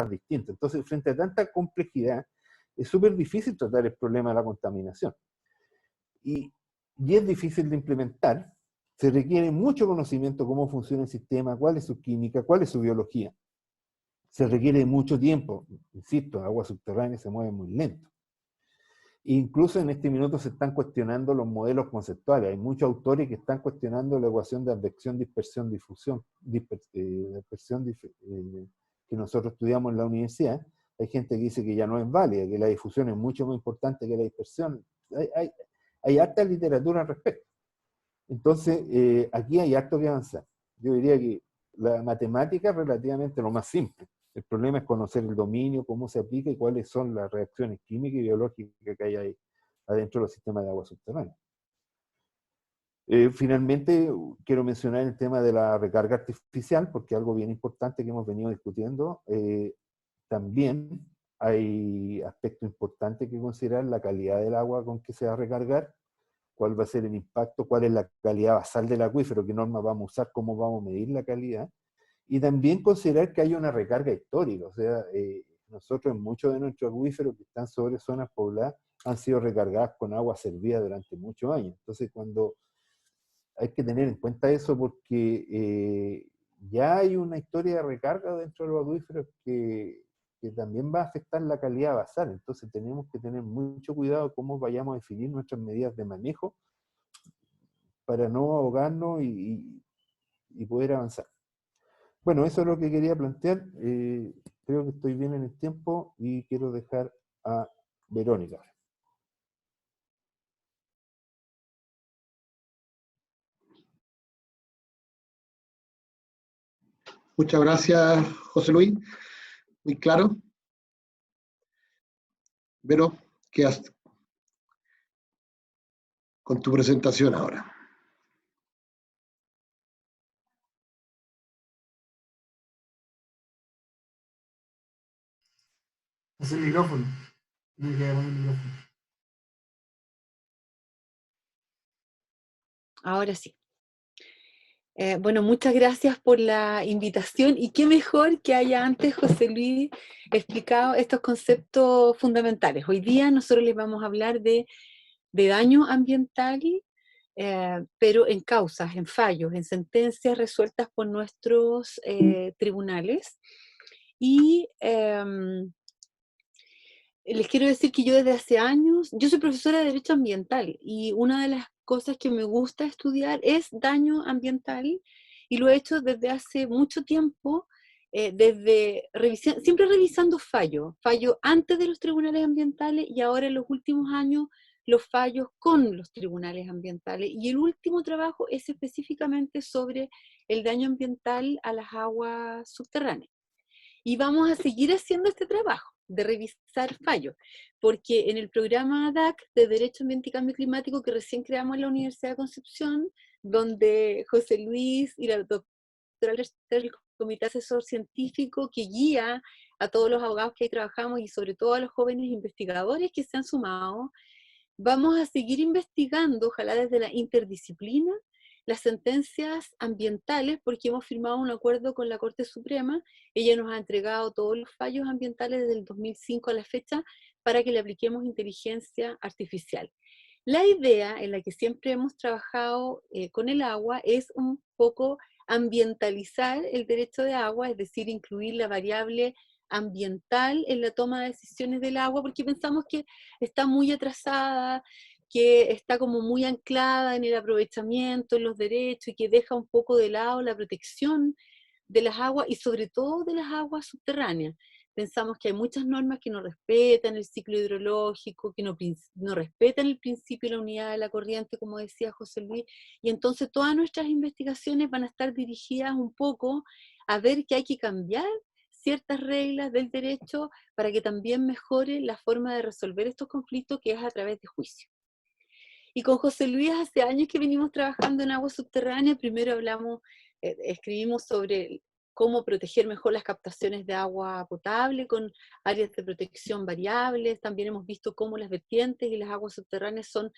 distintas. Entonces, frente a tanta complejidad, es súper difícil tratar el problema de la contaminación. Y es difícil de implementar. Se requiere mucho conocimiento de cómo funciona el sistema, cuál es su química, cuál es su biología. Se requiere mucho tiempo. Insisto, agua subterránea se mueve muy lento. Incluso en este minuto se están cuestionando los modelos conceptuales. Hay muchos autores que están cuestionando la ecuación de advección, dispersión, difusión, que nosotros estudiamos en la universidad. Hay gente que dice que ya no es válida, que la difusión es mucho más importante que la dispersión. Hay harta literatura al respecto. Entonces, aquí hay harto que avanzar. Yo diría que la matemática es relativamente lo más simple. El problema es conocer el dominio, cómo se aplica y cuáles son las reacciones químicas y biológicas que hay ahí adentro de los sistemas de agua subterránea. Finalmente, quiero mencionar el tema de la recarga artificial, porque es algo bien importante que hemos venido discutiendo. También hay aspectos importantes que considerar: la calidad del agua con que se va a recargar, cuál va a ser el impacto, cuál es la calidad basal del acuífero, qué normas vamos a usar, cómo vamos a medir la calidad. Y también considerar que hay una recarga histórica. O sea, nosotros en muchos de nuestros acuíferos que están sobre zonas pobladas han sido recargadas con agua servida durante muchos años. Entonces, cuando hay que tener en cuenta eso, porque ya hay una historia de recarga dentro de los acuíferos que también va a afectar la calidad basal. Entonces tenemos que tener mucho cuidado cómo vayamos a definir nuestras medidas de manejo para no ahogarnos y poder avanzar. Bueno, eso es lo que quería plantear. Creo que estoy bien en el tiempo y quiero dejar a Verónica. Muchas gracias, José Luis. Muy claro. Vero, quedas con tu presentación ahora. Es el micrófono. Me queda con el micrófono. Ahora sí. Bueno, muchas gracias por la invitación y qué mejor que haya antes José Luis explicado estos conceptos fundamentales. Hoy día nosotros les vamos a hablar de daño ambiental, pero en causas, en fallos, en sentencias resueltas por nuestros tribunales. Y les quiero decir que yo desde hace años, yo soy profesora de Derecho Ambiental y una de las cosas que me gusta estudiar es daño ambiental y lo he hecho desde hace mucho tiempo, siempre revisando fallos antes de los tribunales ambientales y ahora en los últimos años los fallos con los tribunales ambientales. Y el último trabajo es específicamente sobre el daño ambiental a las aguas subterráneas. Y vamos a seguir haciendo este trabajo de revisar fallos, porque en el programa DAC de Derecho Ambiente y Cambio Climático que recién creamos en la Universidad de Concepción, donde José Luis y la doctora el comité asesor científico que guía a todos los abogados que ahí trabajamos y sobre todo a los jóvenes investigadores que se han sumado, vamos a seguir investigando, ojalá desde la interdisciplina, las sentencias ambientales, porque hemos firmado un acuerdo con la Corte Suprema. Ella nos ha entregado todos los fallos ambientales desde el 2005 a la fecha para que le apliquemos inteligencia artificial. La idea en la que siempre hemos trabajado con el agua es un poco ambientalizar el derecho de agua, es decir, incluir la variable ambiental en la toma de decisiones del agua, porque pensamos que está muy atrasada, que está como muy anclada en el aprovechamiento, en los derechos, y que deja un poco de lado la protección de las aguas, y sobre todo de las aguas subterráneas. Pensamos que hay muchas normas que no respetan el ciclo hidrológico, que no respetan el principio de la unidad de la corriente, como decía José Luis, y entonces todas nuestras investigaciones van a estar dirigidas un poco a ver que hay que cambiar ciertas reglas del derecho para que también mejore la forma de resolver estos conflictos, que es a través de juicio. Y con José Luis hace años que venimos trabajando en agua subterránea. Primero escribimos sobre cómo proteger mejor las captaciones de agua potable con áreas de protección variables. También hemos visto cómo las vertientes y las aguas subterráneas son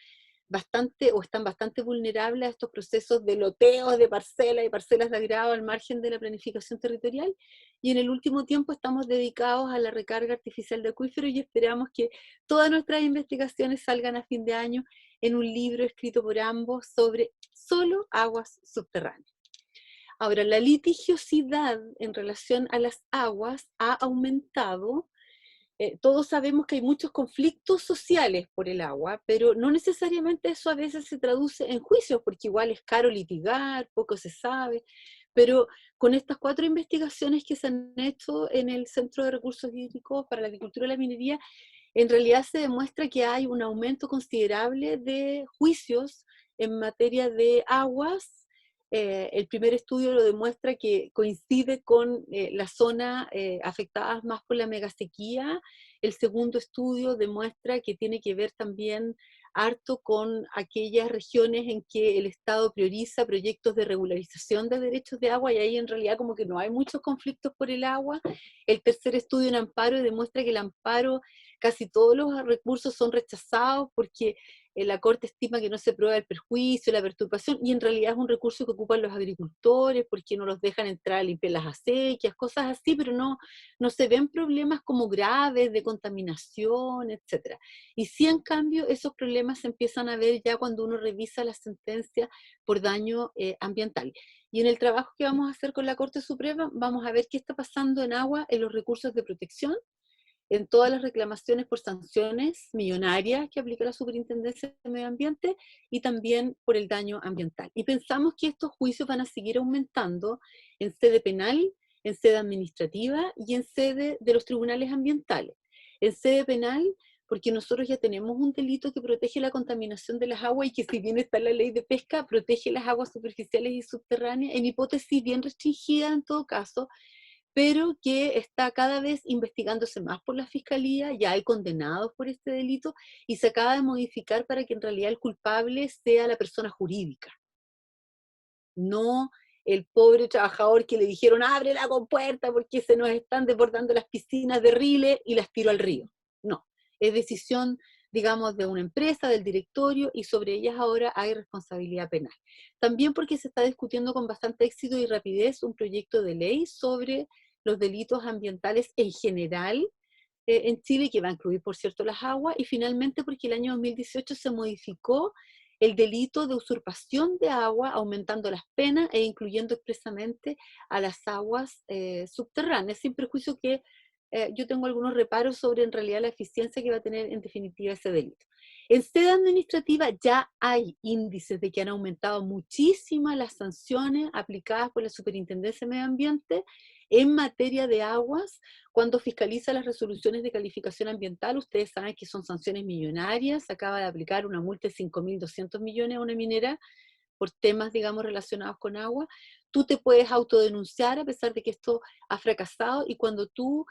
bastante o están bastante vulnerables a estos procesos de loteos de parcelas y parcelas de agrado al margen de la planificación territorial. Y en el último tiempo estamos dedicados a la recarga artificial de acuíferos y esperamos que todas nuestras investigaciones salgan a fin de año en un libro escrito por ambos sobre solo aguas subterráneas. Ahora, la litigiosidad en relación a las aguas ha aumentado. Todos sabemos que hay muchos conflictos sociales por el agua, pero no necesariamente eso a veces se traduce en juicios, porque igual es caro litigar, poco se sabe, pero con estas 4 investigaciones que se han hecho en el Centro de Recursos Hídricos para la Agricultura y la Minería, en realidad se demuestra que hay un aumento considerable de juicios en materia de aguas. El primer estudio lo demuestra que coincide con las zonas afectadas más por la megasequía. El segundo estudio demuestra que tiene que ver también harto con aquellas regiones en que el Estado prioriza proyectos de regularización de derechos de agua y ahí en realidad como que no hay muchos conflictos por el agua. El tercer estudio en amparo demuestra que el amparo, casi todos los recursos son rechazados porque la Corte estima que no se prueba el perjuicio, la perturbación, y en realidad es un recurso que ocupan los agricultores porque no los dejan entrar a limpiar las acequias, cosas así, pero no se ven problemas como graves de contaminación, etc. Y sí, en cambio, esos problemas se empiezan a ver ya cuando uno revisa la sentencia por daño ambiental. Y en el trabajo que vamos a hacer con la Corte Suprema, vamos a ver qué está pasando en agua, en los recursos de protección, en todas las reclamaciones por sanciones millonarias que aplica la Superintendencia de Medio Ambiente y también por el daño ambiental. Y pensamos que estos juicios van a seguir aumentando en sede penal, en sede administrativa y en sede de los tribunales ambientales. En sede penal, porque nosotros ya tenemos un delito que protege la contaminación de las aguas y que si bien está la ley de pesca, protege las aguas superficiales y subterráneas, en hipótesis bien restringida en todo caso, pero que está cada vez investigándose más por la Fiscalía, ya hay condenados por este delito, y se acaba de modificar para que en realidad el culpable sea la persona jurídica, no el pobre trabajador que le dijeron abre la compuerta porque se nos están desbordando las piscinas de Riles y las tiró al río. No, es decisión, digamos, de una empresa, del directorio, y sobre ellas ahora hay responsabilidad penal. También porque se está discutiendo con bastante éxito y rapidez un proyecto de ley sobre los delitos ambientales en general en Chile, que va a incluir, por cierto, las aguas, y finalmente porque el año 2018 se modificó el delito de usurpación de agua, aumentando las penas e incluyendo expresamente a las aguas subterráneas, sin perjuicio que yo tengo algunos reparos sobre en realidad la eficiencia que va a tener en definitiva ese delito. En sede administrativa ya hay índices de que han aumentado muchísimas las sanciones aplicadas por la Superintendencia de Medio Ambiente en materia de aguas, cuando fiscaliza las resoluciones de calificación ambiental. Ustedes saben que son sanciones millonarias. Se acaba de aplicar una multa de 5.200 millones a una minera por temas, digamos, relacionados con agua. Tú te puedes autodenunciar a pesar de que esto ha fracasado, y cuando tú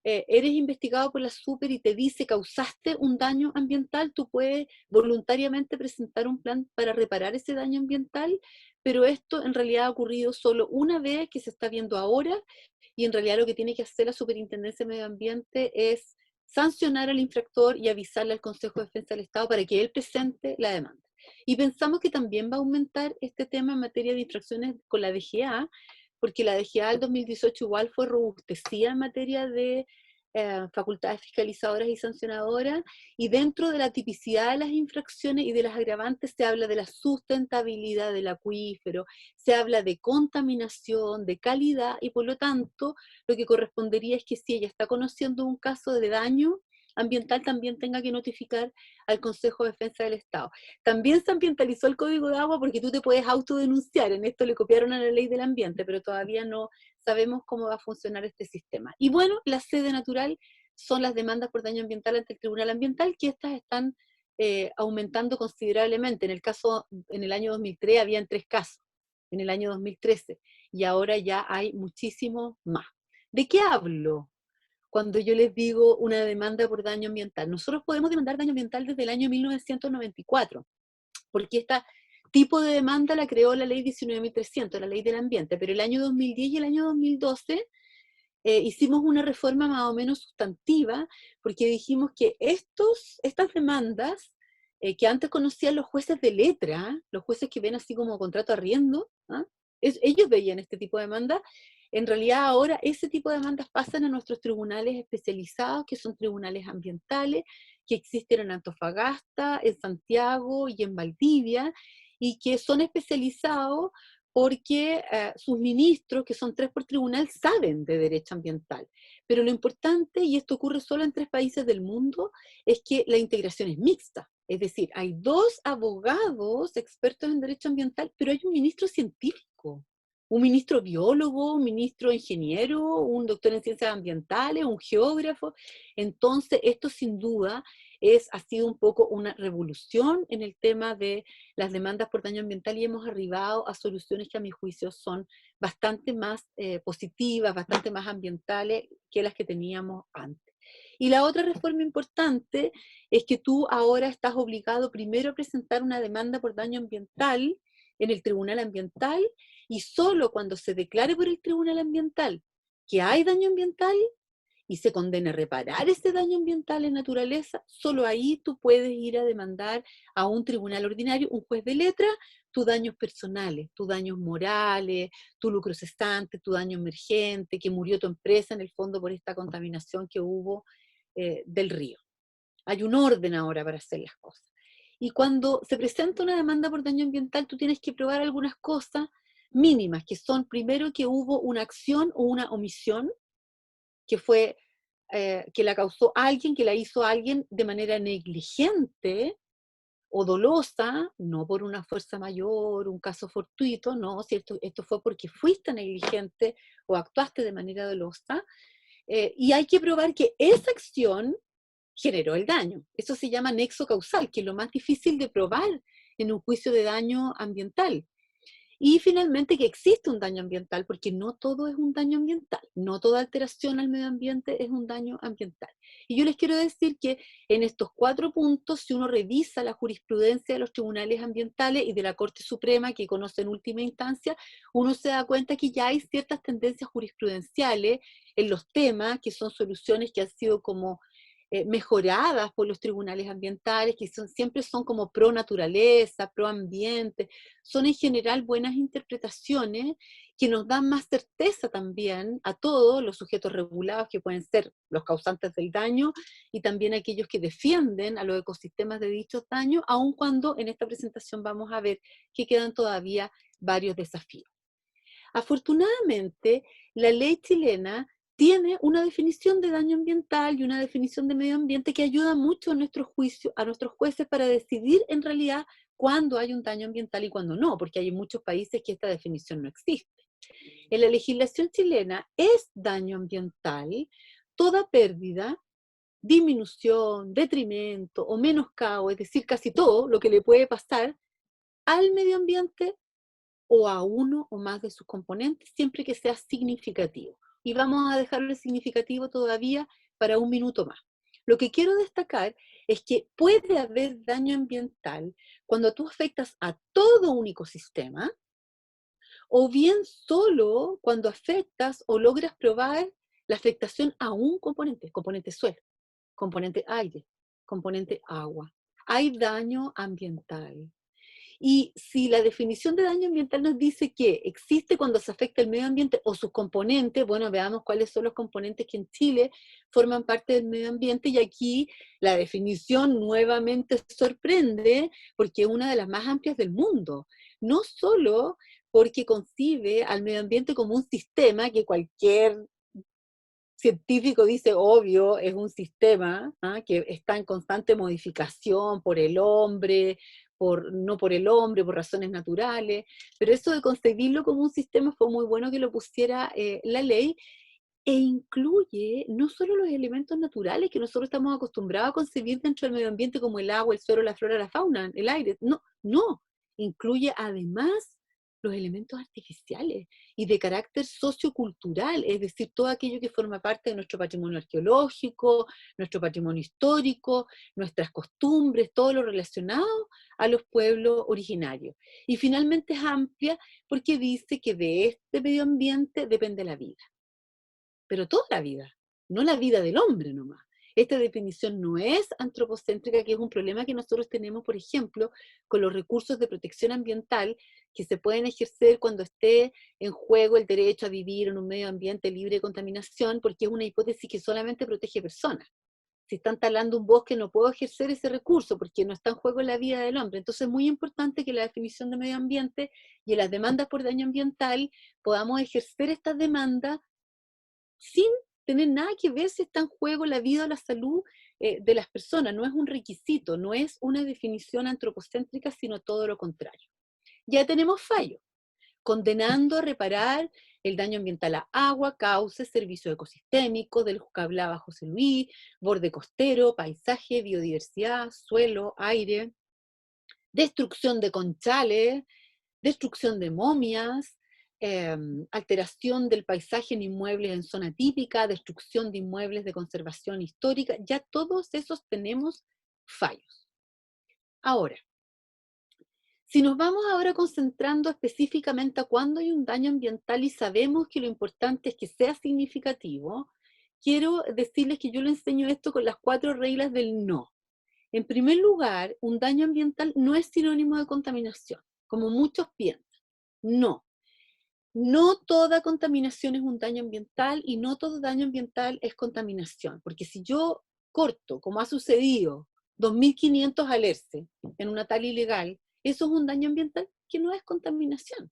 eres investigado por la Super y te dice causaste un daño ambiental, tú puedes voluntariamente presentar un plan para reparar ese daño ambiental, pero esto en realidad ha ocurrido solo una vez, que se está viendo ahora, y en realidad lo que tiene que hacer la Superintendencia de Medio Ambiente es sancionar al infractor y avisarle al Consejo de Defensa del Estado para que él presente la demanda. Y pensamos que también va a aumentar este tema en materia de infracciones con la DGA, porque la DGA del 2018 igual fue robustecida en materia de facultades fiscalizadoras y sancionadoras, y dentro de la tipicidad de las infracciones y de las agravantes se habla de la sustentabilidad del acuífero, se habla de contaminación, de calidad, y por lo tanto lo que correspondería es que si ella está conociendo un caso de daño ambiental, también tenga que notificar al Consejo de Defensa del Estado. También se ambientalizó el Código de Agua porque tú te puedes autodenunciar. En esto le copiaron a la Ley del Ambiente, pero todavía no sabemos cómo va a funcionar este sistema. Y bueno, la sede natural son las demandas por daño ambiental ante el Tribunal Ambiental, que estas están aumentando considerablemente. En el año 2003 habían 3 casos, en el año 2013, y ahora ya hay muchísimos más. ¿De qué hablo cuando yo les digo una demanda por daño ambiental? Nosotros podemos demandar daño ambiental desde el año 1994, porque este tipo de demanda la creó la ley 19.300, la ley del ambiente, pero el año 2010 y el año 2012 hicimos una reforma más o menos sustantiva, porque dijimos que estas demandas que antes conocían los jueces de letra, los jueces que ven así como contrato arriendo, ellos veían este tipo de demandas. En realidad ahora ese tipo de demandas pasan a nuestros tribunales especializados, que son tribunales ambientales, que existen en Antofagasta, en Santiago y en Valdivia, y que son especializados porque sus ministros, que son 3 por tribunal, saben de derecho ambiental. Pero lo importante, y esto ocurre solo en 3 países del mundo, es que la integración es mixta. Es decir, hay 2 abogados expertos en derecho ambiental, pero hay un ministro científico, un ministro biólogo, un ministro ingeniero, un doctor en ciencias ambientales, un geógrafo. Entonces, esto sin duda ha sido un poco una revolución en el tema de las demandas por daño ambiental, y hemos arribado a soluciones que a mi juicio son bastante más positivas, bastante más ambientales que las que teníamos antes. Y la otra reforma importante es que tú ahora estás obligado primero a presentar una demanda por daño ambiental en el Tribunal Ambiental, y solo cuando se declare por el Tribunal Ambiental que hay daño ambiental y se condene a reparar ese daño ambiental en naturaleza, solo ahí tú puedes ir a demandar a un tribunal ordinario, un juez de letra, tus daños personales, tus daños morales, tu lucro cesante, tu daño emergente, que murió tu empresa en el fondo por esta contaminación que hubo del río. Hay un orden ahora para hacer las cosas. Y cuando se presenta una demanda por daño ambiental, tú tienes que probar algunas cosas mínimas, que son primero que hubo una acción o una omisión que fue que la causó alguien, que la hizo alguien de manera negligente o dolosa, no por una fuerza mayor, un caso fortuito, no, si esto fue porque fuiste negligente o actuaste de manera dolosa, y hay que probar que esa acción generó el daño. Eso se llama nexo causal, que es lo más difícil de probar en un juicio de daño ambiental. Y finalmente que existe un daño ambiental, porque no todo es un daño ambiental, no toda alteración al medio ambiente es un daño ambiental. Y yo les quiero decir que en estos 4 puntos, si uno revisa la jurisprudencia de los tribunales ambientales y de la Corte Suprema, que conoce en última instancia, uno se da cuenta que ya hay ciertas tendencias jurisprudenciales en los temas, que son soluciones que han sido como mejoradas por los tribunales ambientales, que siempre son como pro naturaleza, pro ambiente, son en general buenas interpretaciones que nos dan más certeza también a todos los sujetos regulados, que pueden ser los causantes del daño y también aquellos que defienden a los ecosistemas de dichos daños, aun cuando en esta presentación vamos a ver que quedan todavía varios desafíos. Afortunadamente, la ley chilena tiene una definición de daño ambiental y una definición de medio ambiente que ayuda mucho a nuestros jueces para decidir en realidad cuándo hay un daño ambiental y cuándo no, porque hay muchos países que esta definición no existe. En la legislación chilena es daño ambiental toda pérdida, disminución, detrimento o menoscabo, es decir, casi todo lo que le puede pasar al medio ambiente o a uno o más de sus componentes, siempre que sea significativo. Y vamos a dejarlo significativo todavía para un minuto más. Lo que quiero destacar es que puede haber daño ambiental cuando tú afectas a todo un ecosistema, o bien solo cuando afectas o logras probar la afectación a un componente, componente suelo, componente aire, componente agua. Hay daño ambiental. Y si la definición de daño ambiental nos dice que existe cuando se afecta el medio ambiente o sus componentes, bueno, veamos cuáles son los componentes que en Chile forman parte del medio ambiente, y aquí la definición nuevamente sorprende porque es una de las más amplias del mundo. No solo porque concibe al medio ambiente como un sistema que cualquier científico dice, obvio, es un sistema que está en constante modificación por el hombre, no por el hombre, por razones naturales, pero eso de concebirlo como un sistema fue muy bueno que lo pusiera la ley, e incluye no solo los elementos naturales que nosotros estamos acostumbrados a concebir dentro del medio ambiente, como el agua, el suelo, la flora, la fauna, el aire, no, incluye además los elementos artificiales y de carácter sociocultural, es decir, todo aquello que forma parte de nuestro patrimonio arqueológico, nuestro patrimonio histórico, nuestras costumbres, todo lo relacionado a los pueblos originarios. Y finalmente es amplia porque dice que de este medio ambiente depende la vida, pero toda la vida, no la vida del hombre nomás. Esta definición no es antropocéntrica, que es un problema que nosotros tenemos, por ejemplo, con los recursos de protección ambiental que se pueden ejercer cuando esté en juego el derecho a vivir en un medio ambiente libre de contaminación, porque es una hipótesis que solamente protege personas. Si están talando un bosque, no puedo ejercer ese recurso porque no está en juego la vida del hombre. Entonces es muy importante que la definición de medio ambiente y en las demandas por daño ambiental podamos ejercer estas demandas sin tener nada que ver si está en juego la vida o la salud de las personas. No es un requisito, no es una definición antropocéntrica, sino todo lo contrario. Ya tenemos fallo, condenando a reparar el daño ambiental a agua, cauces, servicios ecosistémicos, de los que hablaba José Luis, borde costero, paisaje, biodiversidad, suelo, aire, destrucción de conchales, destrucción de momias, alteración del paisaje en inmuebles en zona típica, destrucción de inmuebles de conservación histórica, ya todos esos tenemos fallos. Ahora, si nos vamos ahora concentrando específicamente a cuándo hay un daño ambiental y sabemos que lo importante es que sea significativo, quiero decirles que yo le enseño esto con las 4 reglas del no. En primer lugar, un daño ambiental no es sinónimo de contaminación, como muchos piensan. No. No toda contaminación es un daño ambiental y no todo daño ambiental es contaminación. Porque si yo corto, como ha sucedido, 2.500 alerces en una tala ilegal, eso es un daño ambiental que no es contaminación.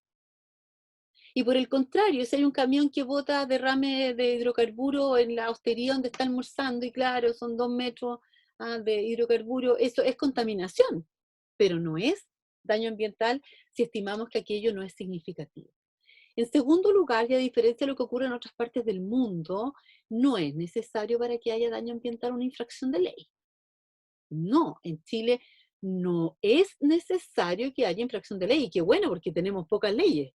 Y por el contrario, si hay un camión que bota derrame de hidrocarburo en la hostería donde está almorzando, y claro, son 2 metros de hidrocarburo, eso es contaminación, pero no es daño ambiental si estimamos que aquello no es significativo. En segundo lugar, y a diferencia de lo que ocurre en otras partes del mundo, no es necesario para que haya daño ambiental una infracción de ley. No, en Chile no es necesario que haya infracción de ley, y qué bueno, porque tenemos pocas leyes,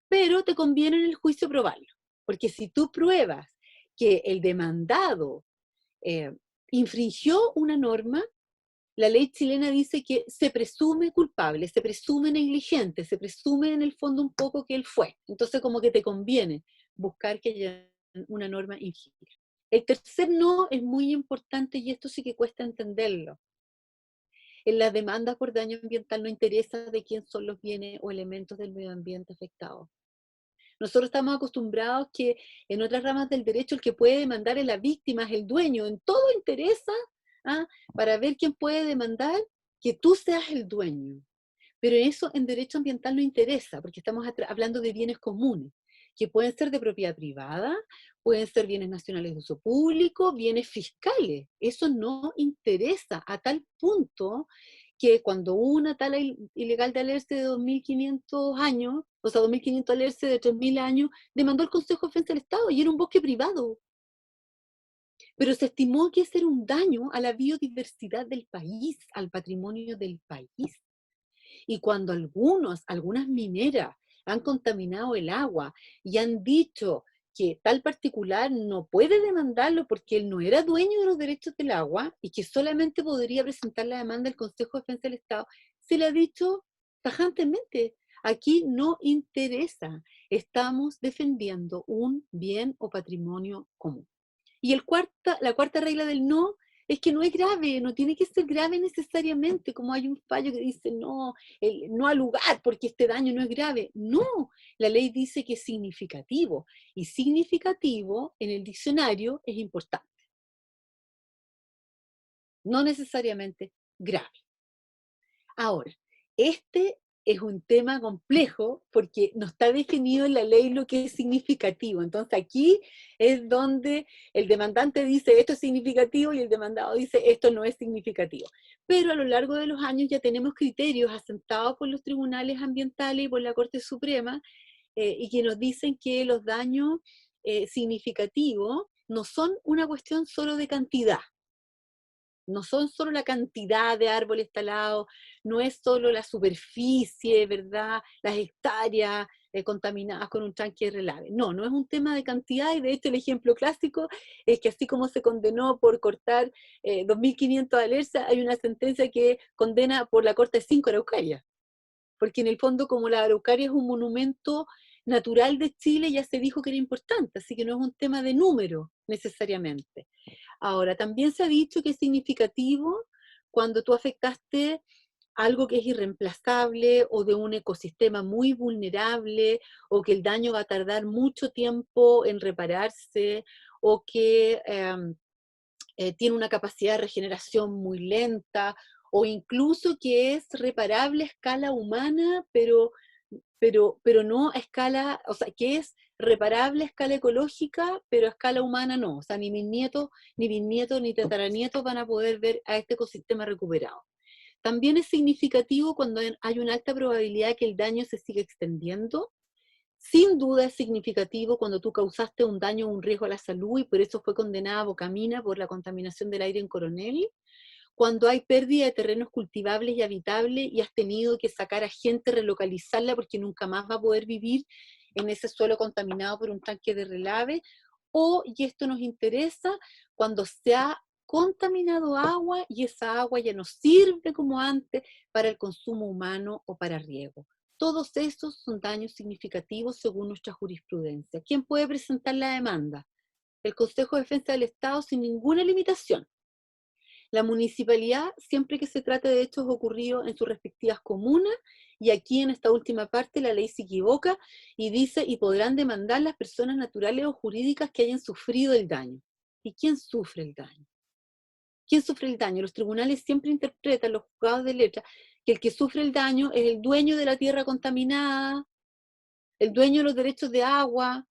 pero te conviene en el juicio probarlo, porque si tú pruebas que el demandado infringió una norma, la ley chilena dice que se presume culpable, se presume negligente, se presume en el fondo un poco que él fue. Entonces como que te conviene buscar que haya una norma infringida. El tercer no es muy importante y esto sí que cuesta entenderlo. En las demandas por daño ambiental no interesa de quién son los bienes o elementos del medio ambiente afectados. Nosotros estamos acostumbrados que en otras ramas del derecho el que puede demandar es la víctima, es el dueño. En todo interesa, para ver quién puede demandar, que tú seas el dueño. Pero eso en derecho ambiental no interesa, porque estamos hablando de bienes comunes, que pueden ser de propiedad privada, pueden ser bienes nacionales de uso público, bienes fiscales. Eso no interesa a tal punto que cuando hubo una tala ilegal de alerce de 2.500 años, o sea, 2.500 alerce de 3.000 años, demandó el Consejo de Defensa del Estado y era un bosque privado. Pero se estimó que ese era un daño a la biodiversidad del país, al patrimonio del país. Y cuando algunas mineras han contaminado el agua y han dicho que tal particular no puede demandarlo porque él no era dueño de los derechos del agua y que solamente podría presentar la demanda al Consejo de Defensa del Estado, se le ha dicho tajantemente, aquí no interesa, estamos defendiendo un bien o patrimonio común. Y la cuarta regla del no es que no es grave, no tiene que ser grave necesariamente, como hay un fallo que dice no, no al lugar porque este daño no es grave. No, la ley dice que es significativo, y significativo en el diccionario es importante, no necesariamente grave. Ahora, este es un tema complejo porque no está definido en la ley lo que es significativo. Entonces aquí es donde el demandante dice esto es significativo y el demandado dice esto no es significativo. Pero a lo largo de los años ya tenemos criterios asentados por los tribunales ambientales y por la Corte Suprema y que nos dicen que los daños significativos no son una cuestión solo de cantidad. No son solo la cantidad de árboles talados, no es solo la superficie, ¿verdad? Las hectáreas contaminadas con un tanque de relave. No, no es un tema de cantidad, y de hecho el ejemplo clásico es que así como se condenó por cortar 2.500 alerces, hay una sentencia que condena por la corta de 5 araucarias. Porque en el fondo, como la araucaria es un monumento natural de Chile, ya se dijo que era importante, así que no es un tema de número necesariamente. Ahora, también se ha dicho que es significativo cuando tú afectaste algo que es irreemplazable o de un ecosistema muy vulnerable, o que el daño va a tardar mucho tiempo en repararse, o que tiene una capacidad de regeneración muy lenta, o incluso que es reparable a escala humana, pero no a escala, o sea, que es reparable a escala ecológica, pero a escala humana no. O sea, ni mis nietos, ni bisnietos, ni tataranietos van a poder ver a este ecosistema recuperado. También es significativo cuando hay una alta probabilidad de que el daño se siga extendiendo. Sin duda es significativo cuando tú causaste un daño o un riesgo a la salud y por eso fue condenada Bocamina por la contaminación del aire en Coronel. Cuando hay pérdida de terrenos cultivables y habitables y has tenido que sacar a gente, relocalizarla porque nunca más va a poder vivir en ese suelo contaminado por un tanque de relave. O, y esto nos interesa, cuando se ha contaminado agua y esa agua ya no sirve como antes para el consumo humano o para riego. Todos esos son daños significativos según nuestra jurisprudencia. ¿Quién puede presentar la demanda? El Consejo de Defensa del Estado sin ninguna limitación. La municipalidad, siempre que se trate de hechos ocurridos en sus respectivas comunas, y aquí en esta última parte la ley se equivoca y dice, y podrán demandar las personas naturales o jurídicas que hayan sufrido el daño. ¿Y quién sufre el daño? ¿Quién sufre el daño? Los tribunales siempre interpretan, los juzgados de letra, que el que sufre el daño es el dueño de la tierra contaminada, el dueño de los derechos de agua.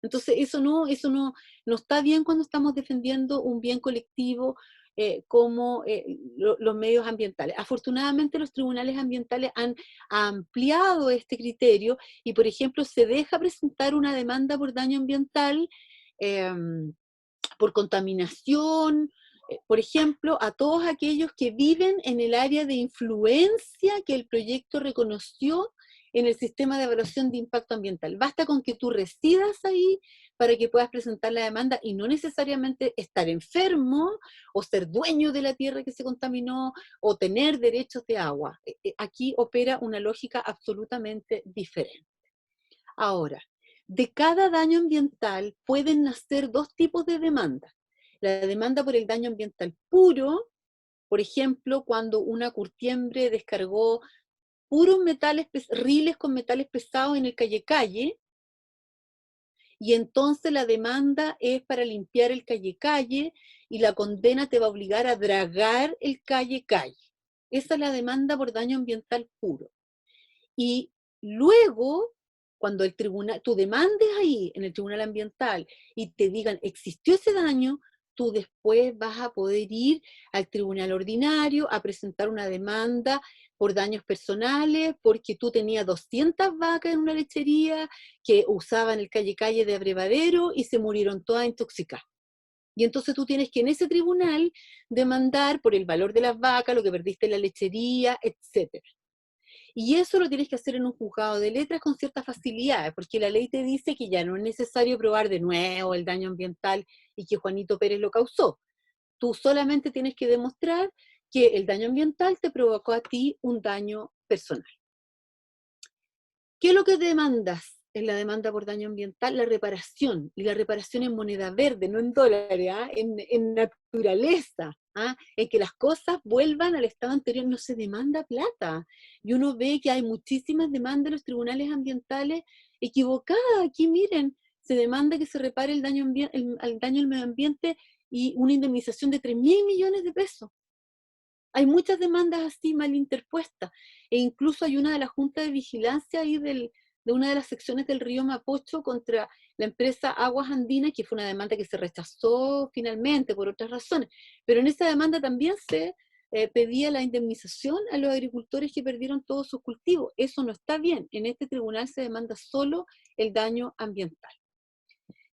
Entonces eso no está bien cuando estamos defendiendo un bien colectivo como los medios ambientales. Afortunadamente los tribunales ambientales han ampliado este criterio y, por ejemplo, se deja presentar una demanda por daño ambiental, eh, por contaminación, por ejemplo, a todos aquellos que viven en el área de influencia que el proyecto reconoció en el sistema de evaluación de impacto ambiental. Basta con que tú residas ahí para que puedas presentar la demanda y no necesariamente estar enfermo o ser dueño de la tierra que se contaminó o tener derechos de agua. Aquí opera una lógica absolutamente diferente. Ahora, de cada daño ambiental pueden nacer dos tipos de demandas. La demanda por el daño ambiental puro, por ejemplo, cuando una curtiembre descargó puros metales, riles con metales pesados en el calle-calle, y entonces la demanda es para limpiar el calle-calle, y la condena te va a obligar a dragar el calle-calle. Esa es la demanda por daño ambiental puro. Y luego, cuando el tribunal, tú demandes ahí en el tribunal ambiental y te digan existió ese daño, tú después vas a poder ir al tribunal ordinario a presentar una demanda por daños personales, porque tú tenías 200 vacas en una lechería que usaban el calle-calle de abrevadero y se murieron todas intoxicadas. Y entonces tú tienes que en ese tribunal demandar por el valor de las vacas, lo que perdiste en la lechería, etcétera. Y eso lo tienes que hacer en un juzgado de letras con cierta facilidad, porque la ley te dice que ya no es necesario probar de nuevo el daño ambiental y que Juanito Pérez lo causó. Tú solamente tienes que demostrar que el daño ambiental te provocó a ti un daño personal. ¿Qué es lo que demandas en la demanda por daño ambiental? La reparación, y la reparación en moneda verde, no en dólares, ¿ah? En naturaleza, ¿ah? En que las cosas vuelvan al estado anterior. No se demanda plata, y uno ve que hay muchísimas demandas en los tribunales ambientales equivocadas. Aquí miren, se demanda que se repare el daño al medio ambiente y una indemnización de 3.000 millones de pesos. Hay muchas demandas así mal interpuestas, e incluso hay una de la Junta de Vigilancia ahí de una de las secciones del río Mapocho contra la empresa Aguas Andinas, que fue una demanda que se rechazó finalmente por otras razones, pero en esa demanda también se pedía la indemnización a los agricultores que perdieron todos sus cultivos. Eso no está bien, en este tribunal se demanda solo el daño ambiental.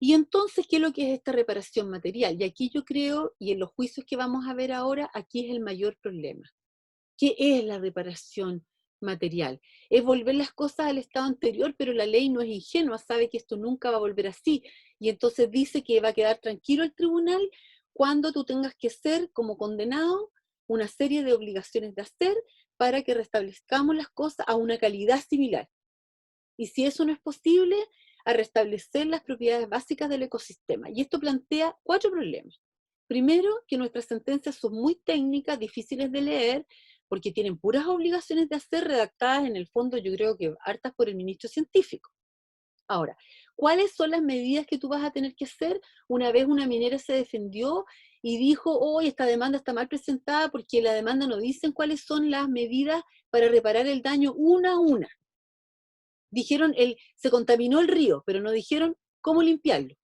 Y entonces, ¿qué es lo que es esta reparación material? Y aquí yo creo, y en los juicios que vamos a ver ahora, aquí es el mayor problema. ¿Qué es la reparación material? Es volver las cosas al estado anterior, pero la ley no es ingenua, sabe que esto nunca va a volver así. Y entonces dice que va a quedar tranquilo el tribunal cuando tú tengas que hacer, como condenado, una serie de obligaciones de hacer para que restablezcamos las cosas a una calidad similar. Y si eso no es posible, a restablecer las propiedades básicas del ecosistema. Y esto plantea 4 problemas. Primero, que nuestras sentencias son muy técnicas, difíciles de leer, porque tienen puras obligaciones de hacer, redactadas en el fondo, yo creo que hartas por el ministro científico. Ahora, ¿cuáles son las medidas que tú vas a tener que hacer? Una vez una minera se defendió y dijo, oh, esta demanda está mal presentada porque la demanda no dice cuáles son las medidas para reparar el daño una a una. Dijeron, se contaminó el río, pero no dijeron cómo limpiarlo.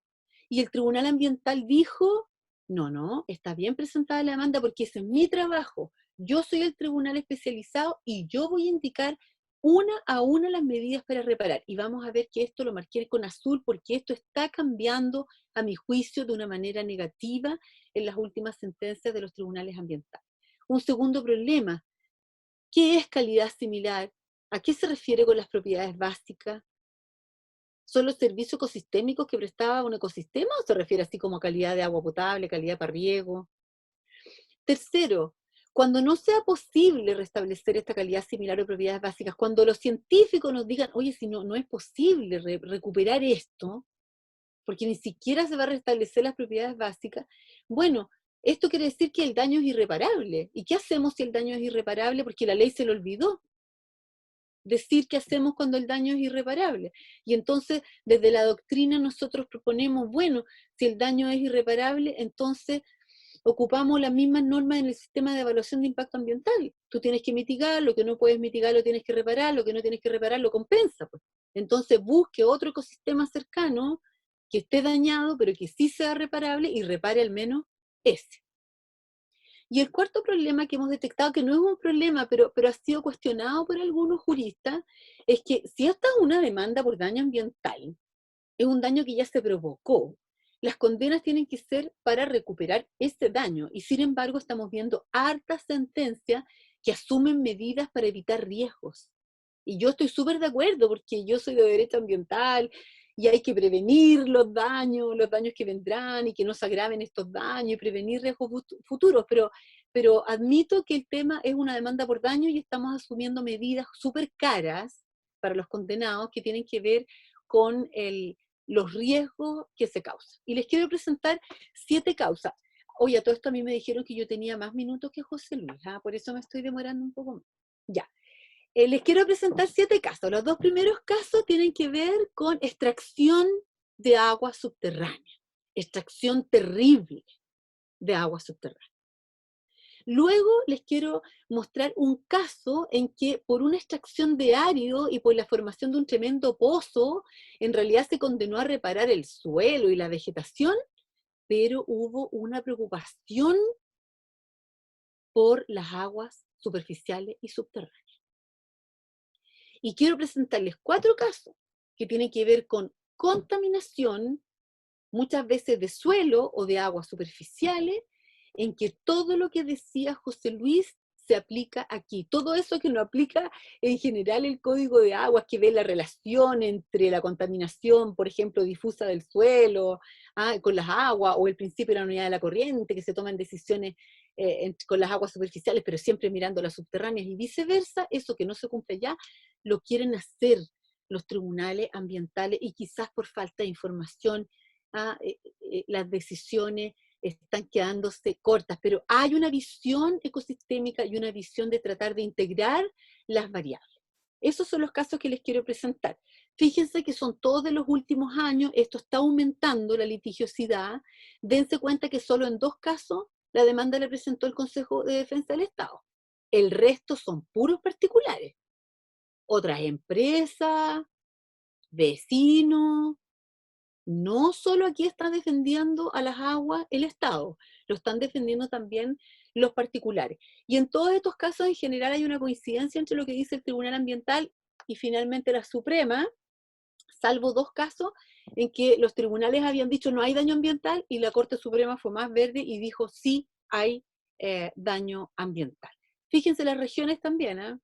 Y el Tribunal Ambiental dijo, no, está bien presentada la demanda porque ese es mi trabajo. Yo soy el tribunal especializado y yo voy a indicar una a una las medidas para reparar. Y vamos a ver que esto lo marqué con azul porque esto está cambiando, a mi juicio, de una manera negativa en las últimas sentencias de los tribunales ambientales. Un segundo problema, ¿qué es calidad similar? ¿A qué se refiere con las propiedades básicas? ¿Son los servicios ecosistémicos que prestaba un ecosistema o se refiere así como a calidad de agua potable, calidad para riego? Tercero, cuando no sea posible restablecer esta calidad similar o propiedades básicas, cuando los científicos nos digan, oye, si no es posible recuperar esto, porque ni siquiera se va a restablecer las propiedades básicas, bueno, esto quiere decir que el daño es irreparable. ¿Y qué hacemos si el daño es irreparable? Porque la ley se lo olvidó decir qué hacemos cuando el daño es irreparable. Y entonces, desde la doctrina nosotros proponemos, bueno, si el daño es irreparable, entonces ocupamos las mismas normas en el sistema de evaluación de impacto ambiental. Tú tienes que mitigar, lo que no puedes mitigar lo tienes que reparar, lo que no tienes que reparar lo compensa. Pues. Entonces busque otro ecosistema cercano que esté dañado, pero que sí sea reparable y repare al menos ese. Y el cuarto problema que hemos detectado, que no es un problema, pero ha sido cuestionado por algunos juristas, es que si esta es una demanda por daño ambiental, es un daño que ya se provocó, las condenas tienen que ser para recuperar ese daño. Y sin embargo estamos viendo hartas sentencias que asumen medidas para evitar riesgos. Y yo estoy súper de acuerdo, porque yo soy de derecho ambiental, y hay que prevenir los daños que vendrán, y que no se agraven estos daños, y prevenir riesgos futuros, pero admito que el tema es una demanda por daño, y estamos asumiendo medidas súper caras para los condenados que tienen que ver con los riesgos que se causan. Y les quiero presentar 7 causas. Oye, a todo esto a mí me dijeron que yo tenía más minutos que José Luis, por eso me estoy demorando un poco más. Ya. Les quiero presentar 7 casos. Los 2 primeros casos tienen que ver con extracción de agua subterránea. Extracción terrible de agua subterránea. Luego les quiero mostrar un caso en que por una extracción de árido y por la formación de un tremendo pozo, en realidad se condenó a reparar el suelo y la vegetación, pero hubo una preocupación por las aguas superficiales y subterráneas. Y quiero presentarles 4 casos que tienen que ver con contaminación, muchas veces de suelo o de aguas superficiales, en que todo lo que decía José Luis se aplica aquí. Todo eso que no aplica en general el Código de Aguas, que ve la relación entre la contaminación, por ejemplo, difusa del suelo, con las aguas, o el principio de la unidad de la corriente, que se toman decisiones con las aguas superficiales, pero siempre mirando las subterráneas, y viceversa, eso que no se cumple ya, lo quieren hacer los tribunales ambientales, y quizás por falta de información, las decisiones están quedándose cortas, pero hay una visión ecosistémica y una visión de tratar de integrar las variables. Esos son los casos que les quiero presentar. Fíjense que son todos de los últimos años, esto está aumentando la litigiosidad. Dense cuenta que solo en 2 casos la demanda la presentó el Consejo de Defensa del Estado. El resto son puros particulares. Otras empresas, vecinos. No solo aquí está defendiendo a las aguas el Estado, lo están defendiendo también los particulares. Y en todos estos casos, en general, hay una coincidencia entre lo que dice el Tribunal Ambiental y finalmente la Suprema, salvo 2 casos en que los tribunales habían dicho no hay daño ambiental y la Corte Suprema fue más verde y dijo sí hay daño ambiental. Fíjense las regiones también,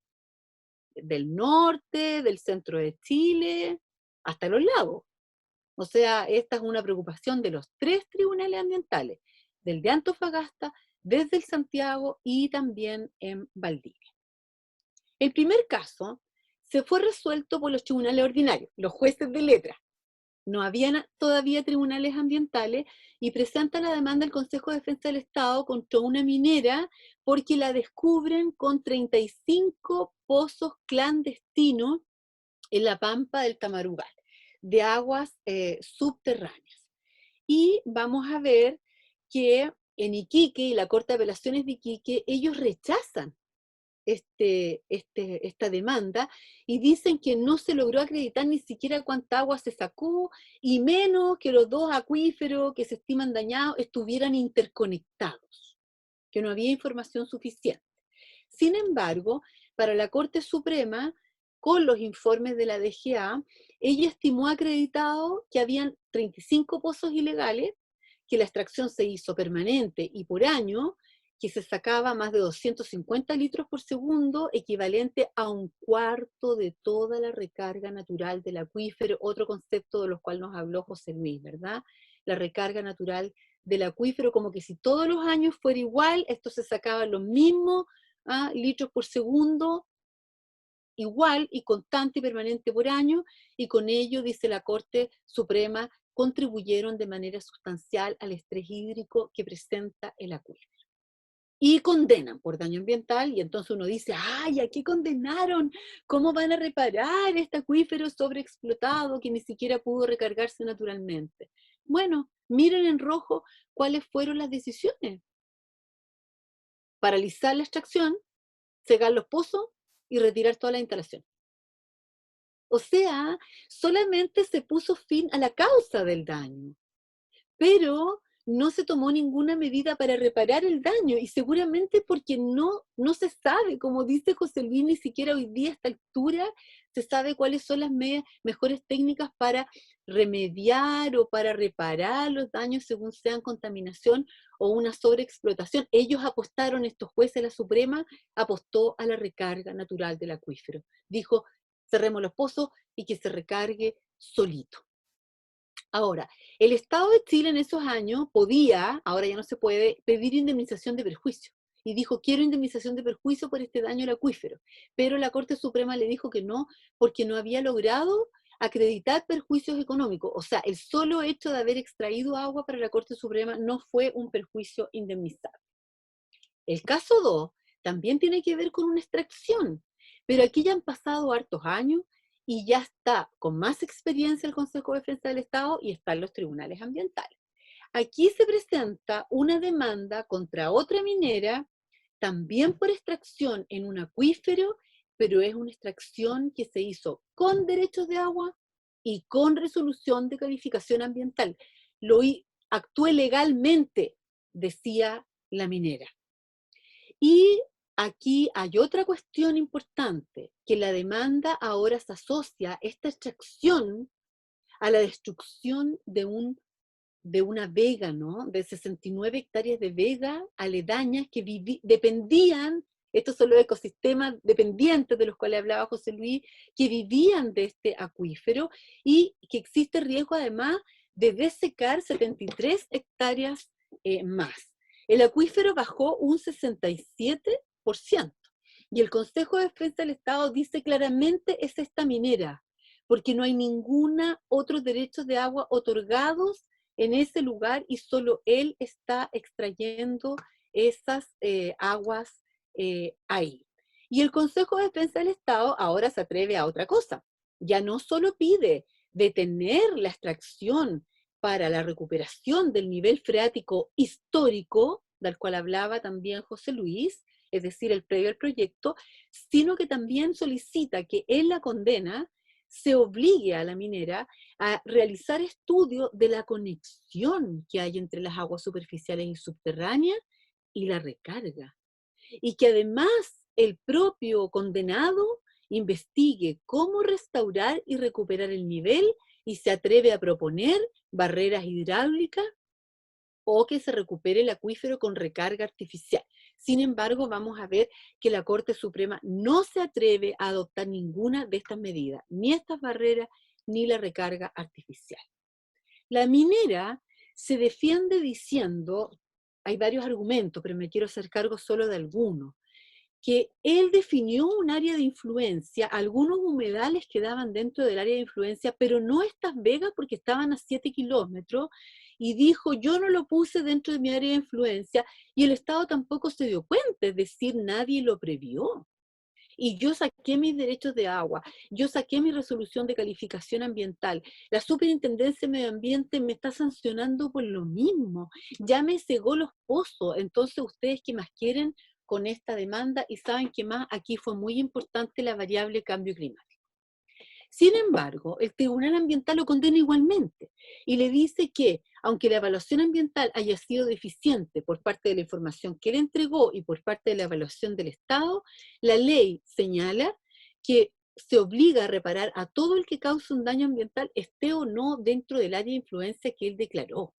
del norte, del centro de Chile, hasta los lagos. O sea, esta es una preocupación de los 3 tribunales ambientales, del de Antofagasta, desde el Santiago y también en Valdivia. El primer caso se fue resuelto por los tribunales ordinarios, los jueces de letra. no habían todavía tribunales ambientales, y presenta la demanda al Consejo de Defensa del Estado contra una minera porque la descubren con 35 pozos clandestinos en la pampa del Tamarugal, de aguas subterráneas. Y vamos a ver que en Iquique y la Corte de Apelaciones de Iquique, ellos rechazan esta demanda y dicen que no se logró acreditar ni siquiera cuánta agua se sacó, y menos que los dos acuíferos que se estiman dañados estuvieran interconectados, que no había información suficiente. Sin embargo, para la Corte Suprema, con los informes de la DGA, ella estimó acreditado que habían 35 pozos ilegales, que la extracción se hizo permanente y por año, que se sacaba más de 250 litros por segundo, equivalente a un cuarto de toda la recarga natural del acuífero, otro concepto de los cual nos habló José Luis, ¿verdad? La recarga natural del acuífero, como que si todos los años fuera igual, esto se sacaba lo mismo, litros por segundo, igual y constante y permanente por año, y con ello, dice la Corte Suprema, contribuyeron de manera sustancial al estrés hídrico que presenta el acuífero. Y condenan por daño ambiental, y entonces uno dice, ¡ay, a qué condenaron! ¿Cómo van a reparar este acuífero sobreexplotado que ni siquiera pudo recargarse naturalmente? Bueno, miren en rojo cuáles fueron las decisiones. Paralizar la extracción, cegar los pozos y retirar toda la instalación. O sea, solamente se puso fin a la causa del daño, pero no se tomó ninguna medida para reparar el daño, y seguramente porque no se sabe, como dice José Luis, ni siquiera hoy día a esta altura se sabe cuáles son las mejores técnicas para remediar o para reparar los daños según sean contaminación o una sobreexplotación. Ellos apostaron, estos jueces, la Suprema apostó a la recarga natural del acuífero. Dijo, cerremos los pozos y que se recargue solito. Ahora, el Estado de Chile en esos años podía, ahora ya no se puede, pedir indemnización de perjuicio. Y dijo, quiero indemnización de perjuicio por este daño al acuífero. Pero la Corte Suprema le dijo que no, porque no había logrado acreditar perjuicios económicos. O sea, el solo hecho de haber extraído agua para la Corte Suprema no fue un perjuicio indemnizable. El caso 2 también tiene que ver con una extracción, pero aquí ya han pasado hartos años y ya está con más experiencia el Consejo de Defensa del Estado y están los tribunales ambientales. Aquí se presenta una demanda contra otra minera, también por extracción en un acuífero, pero es una extracción que se hizo con derechos de agua y con resolución de calificación ambiental. Actué legalmente, decía la minera. Y aquí hay otra cuestión importante, que la demanda ahora se asocia esta extracción a la destrucción de una vega, ¿no? De 69 hectáreas de vega aledañas que dependían, estos son los ecosistemas dependientes de los cuales hablaba José Luis, que vivían de este acuífero, y que existe riesgo además de desecar 73 hectáreas más. El acuífero bajó un 67%, y el Consejo de Defensa del Estado dice claramente es esta minera, porque no hay ninguna otros derechos de agua otorgados en ese lugar y solo él está extrayendo esas aguas ahí. Y el Consejo de Defensa del Estado ahora se atreve a otra cosa. Ya no solo pide detener la extracción para la recuperación del nivel freático histórico, del cual hablaba también José Luis, es decir, el previo al proyecto, sino que también solicita que en la condena se obligue a la minera a realizar estudios de la conexión que hay entre las aguas superficiales y subterráneas y la recarga. Y que además el propio condenado investigue cómo restaurar y recuperar el nivel y se atreve a proponer barreras hidráulicas o que se recupere el acuífero con recarga artificial. Sin embargo, vamos a ver que la Corte Suprema no se atreve a adoptar ninguna de estas medidas, ni estas barreras, ni la recarga artificial. La minera se defiende diciendo, hay varios argumentos, pero me quiero hacer cargo solo de algunos, que él definió un área de influencia, algunos humedales quedaban dentro del área de influencia, pero no estas vegas porque estaban a 7 kilómetros, y dijo, yo no lo puse dentro de mi área de influencia, y el Estado tampoco se dio cuenta, es decir, nadie lo previó. Y yo saqué mis derechos de agua, yo saqué mi resolución de calificación ambiental. La Superintendencia de Medio Ambiente me está sancionando por lo mismo. Ya me cegó los pozos. Entonces, ¿ustedes qué más quieren con esta demanda? Y saben que más aquí fue muy importante la variable cambio climático. Sin embargo, el Tribunal Ambiental lo condena igualmente y le dice que, aunque la evaluación ambiental haya sido deficiente por parte de la información que él entregó y por parte de la evaluación del Estado, la ley señala que se obliga a reparar a todo el que cause un daño ambiental, esté o no dentro del área de influencia que él declaró.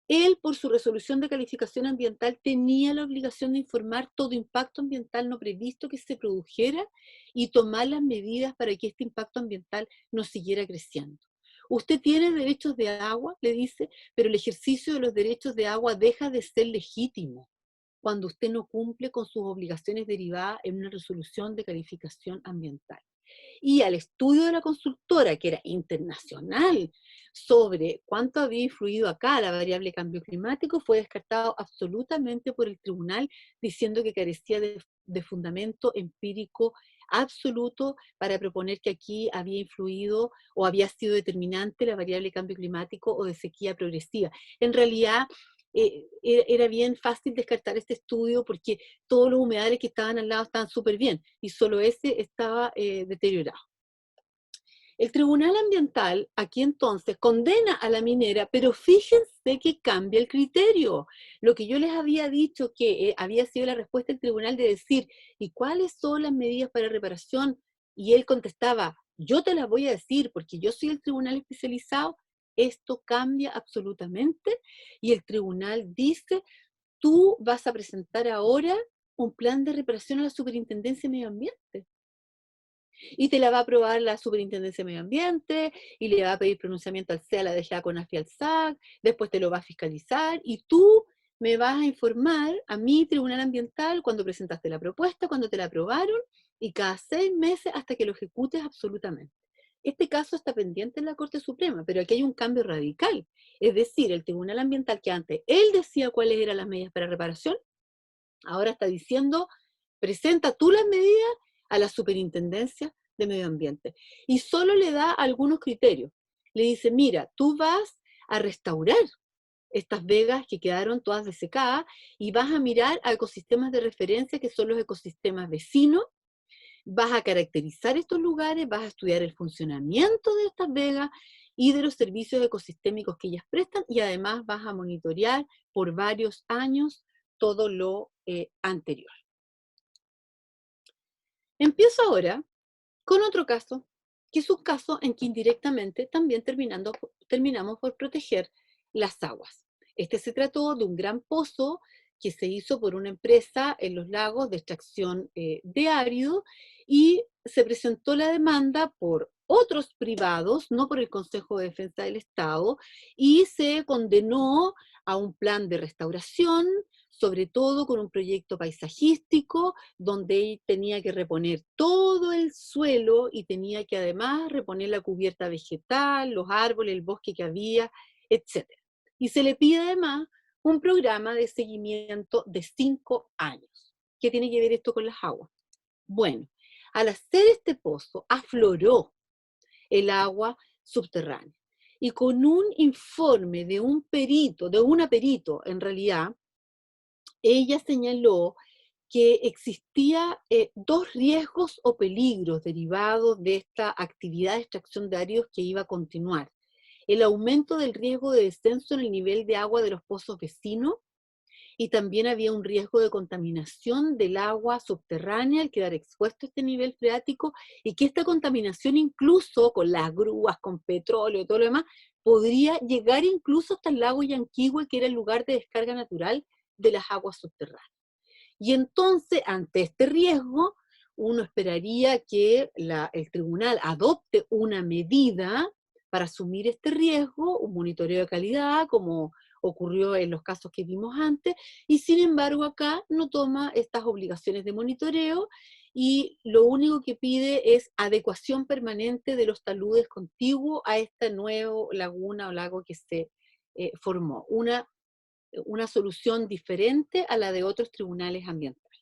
Él, por su resolución de calificación ambiental, tenía la obligación de informar todo impacto ambiental no previsto que se produjera y tomar las medidas para que este impacto ambiental no siguiera creciendo. Usted tiene derechos de agua, le dice, pero el ejercicio de los derechos de agua deja de ser legítimo cuando usted no cumple con sus obligaciones derivadas en una resolución de calificación ambiental. Y al estudio de la consultora, que era internacional, sobre cuánto había influido acá la variable cambio climático, fue descartado absolutamente por el tribunal, diciendo que carecía de fundamento empírico absoluto para proponer que aquí había influido o había sido determinante la variable cambio climático o de sequía progresiva. En realidad, era bien fácil descartar este estudio porque todos los humedales que estaban al lado estaban súper bien y solo ese estaba deteriorado. El Tribunal Ambiental aquí entonces condena a la minera, pero fíjense que cambia el criterio. Lo que yo les había dicho que había sido la respuesta del tribunal de decir, ¿y cuáles son las medidas para reparación? Y él contestaba, yo te las voy a decir porque yo soy el tribunal especializado. Esto cambia absolutamente y el tribunal dice, tú vas a presentar ahora un plan de reparación a la Superintendencia de Medio Ambiente. Y te la va a aprobar la Superintendencia de Medio Ambiente, y le va a pedir pronunciamiento al CEA, a la DGA, CONAF y al SAC, después te lo va a fiscalizar, y tú me vas a informar a mi Tribunal Ambiental cuando presentaste la propuesta, cuando te la aprobaron, y cada 6 meses hasta que lo ejecutes absolutamente. Este caso está pendiente en la Corte Suprema, pero aquí hay un cambio radical. Es decir, el Tribunal Ambiental que antes él decía cuáles eran las medidas para reparación, ahora está diciendo, presenta tú las medidas a la Superintendencia de Medio Ambiente. Y solo le da algunos criterios. Le dice, mira, tú vas a restaurar estas vegas que quedaron todas desecadas y vas a mirar a ecosistemas de referencia que son los ecosistemas vecinos, vas a caracterizar estos lugares, vas a estudiar el funcionamiento de estas vegas y de los servicios ecosistémicos que ellas prestan y además vas a monitorear por varios años todo lo anterior. Empiezo ahora con otro caso, que es un caso en que indirectamente también terminamos por proteger las aguas. Este se trató de un gran pozo que se hizo por una empresa en los lagos de extracción de árido y se presentó la demanda por otros privados, no por el Consejo de Defensa del Estado, y se condenó a un plan de restauración, sobre todo con un proyecto paisajístico, donde tenía que reponer todo el suelo y tenía que además reponer la cubierta vegetal, los árboles, el bosque que había, etc. Y se le pide además un programa de seguimiento de 5 años. ¿Qué tiene que ver esto con las aguas? Bueno, al hacer este pozo, afloró el agua subterránea. Y con un informe de un perito, de una perito en realidad, ella señaló que existía 2 riesgos o peligros derivados de esta actividad de extracción de áridos que iba a continuar. El aumento del riesgo de descenso en el nivel de agua de los pozos vecinos, y también había un riesgo de contaminación del agua subterránea al quedar expuesto a este nivel freático, y que esta contaminación incluso con las grúas, con petróleo y todo lo demás, podría llegar incluso hasta el lago Yanquihue, que era el lugar de descarga natural de las aguas subterráneas. Y entonces, ante este riesgo, uno esperaría que el tribunal adopte una medida para asumir este riesgo, un monitoreo de calidad, como ocurrió en los casos que vimos antes, y sin embargo acá no toma estas obligaciones de monitoreo, y lo único que pide es adecuación permanente de los taludes contiguos a esta nueva laguna o lago que se formó, una solución diferente a la de otros tribunales ambientales.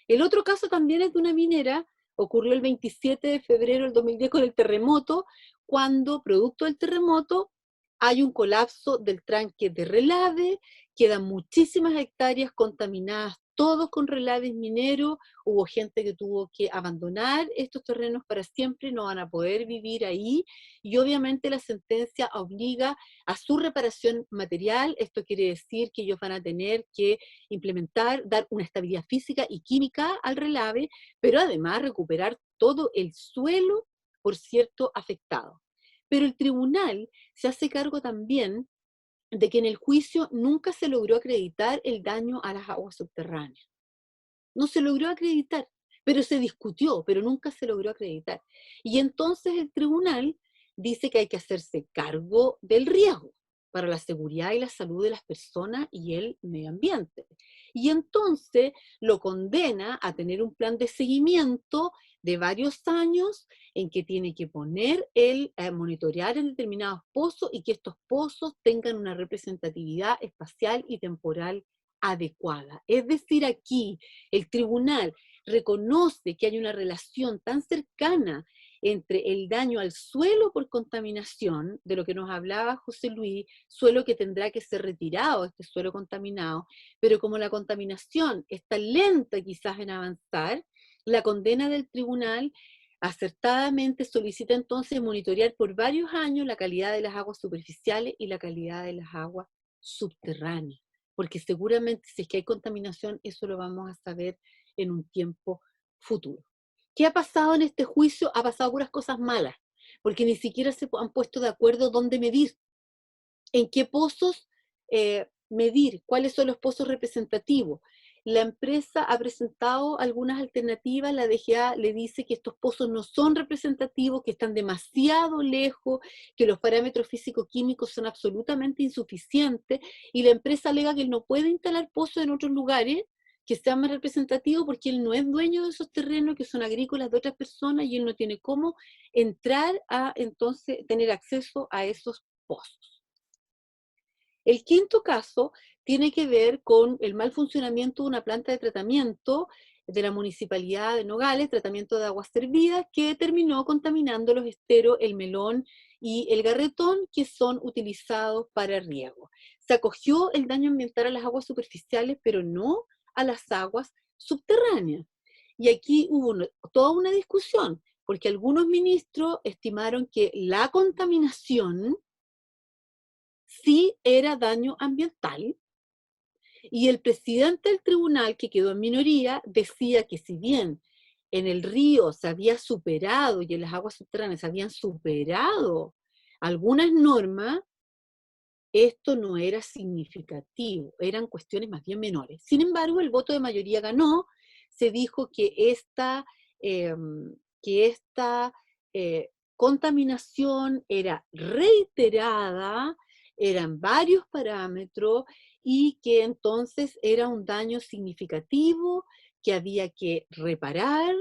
El otro caso también es de una minera, ocurrió el 27 de febrero del 2010 con el terremoto, cuando, producto del terremoto, hay un colapso del tranque de relave, quedan muchísimas hectáreas contaminadas, todos con relaves mineros, hubo gente que tuvo que abandonar estos terrenos para siempre, no van a poder vivir ahí, y obviamente la sentencia obliga a su reparación material. Esto quiere decir que ellos van a tener que implementar, dar una estabilidad física y química al relave, pero además recuperar todo el suelo, por cierto, afectado. Pero el tribunal se hace cargo también de que en el juicio nunca se logró acreditar el daño a las aguas subterráneas. No se logró acreditar, pero se discutió, pero nunca se logró acreditar. Y entonces el tribunal dice que hay que hacerse cargo del riesgo para la seguridad y la salud de las personas y el medio ambiente. Y entonces lo condena a tener un plan de seguimiento de varios años en que tiene que poner monitorear en determinados pozos y que estos pozos tengan una representatividad espacial y temporal adecuada. Es decir, aquí el tribunal reconoce que hay una relación tan cercana entre el daño al suelo por contaminación, de lo que nos hablaba José Luis, suelo que tendrá que ser retirado, este suelo contaminado, pero como la contaminación está lenta quizás en avanzar, la condena del tribunal acertadamente solicita entonces monitorear por varios años la calidad de las aguas superficiales y la calidad de las aguas subterráneas, porque seguramente si es que hay contaminación, eso lo vamos a saber en un tiempo futuro. ¿Qué ha pasado en este juicio? Ha pasado puras cosas malas, porque ni siquiera se han puesto de acuerdo dónde medir, en qué pozos medir, cuáles son los pozos representativos. La empresa ha presentado algunas alternativas, la DGA le dice que estos pozos no son representativos, que están demasiado lejos, que los parámetros físico-químicos son absolutamente insuficientes, y la empresa alega que él no puede instalar pozos en otros lugares que sean más representativos porque él no es dueño de esos terrenos que son agrícolas de otras personas y él no tiene cómo entrar a entonces tener acceso a esos pozos. El quinto caso tiene que ver con el mal funcionamiento de una planta de tratamiento de la Municipalidad de Nogales, tratamiento de aguas servidas, que terminó contaminando los esteros El Melón y El Garretón, que son utilizados para riego. Se acogió el daño ambiental a las aguas superficiales, pero no a las aguas subterráneas. Y aquí hubo toda una discusión, porque algunos ministros estimaron que la contaminación sí era daño ambiental, y el presidente del tribunal, que quedó en minoría, decía que si bien en el río se había superado y en las aguas subterráneas se habían superado algunas normas, esto no era significativo, eran cuestiones más bien menores. Sin embargo, el voto de mayoría ganó, se dijo que esta contaminación era reiterada, eran varios parámetros, y que entonces era un daño significativo que había que reparar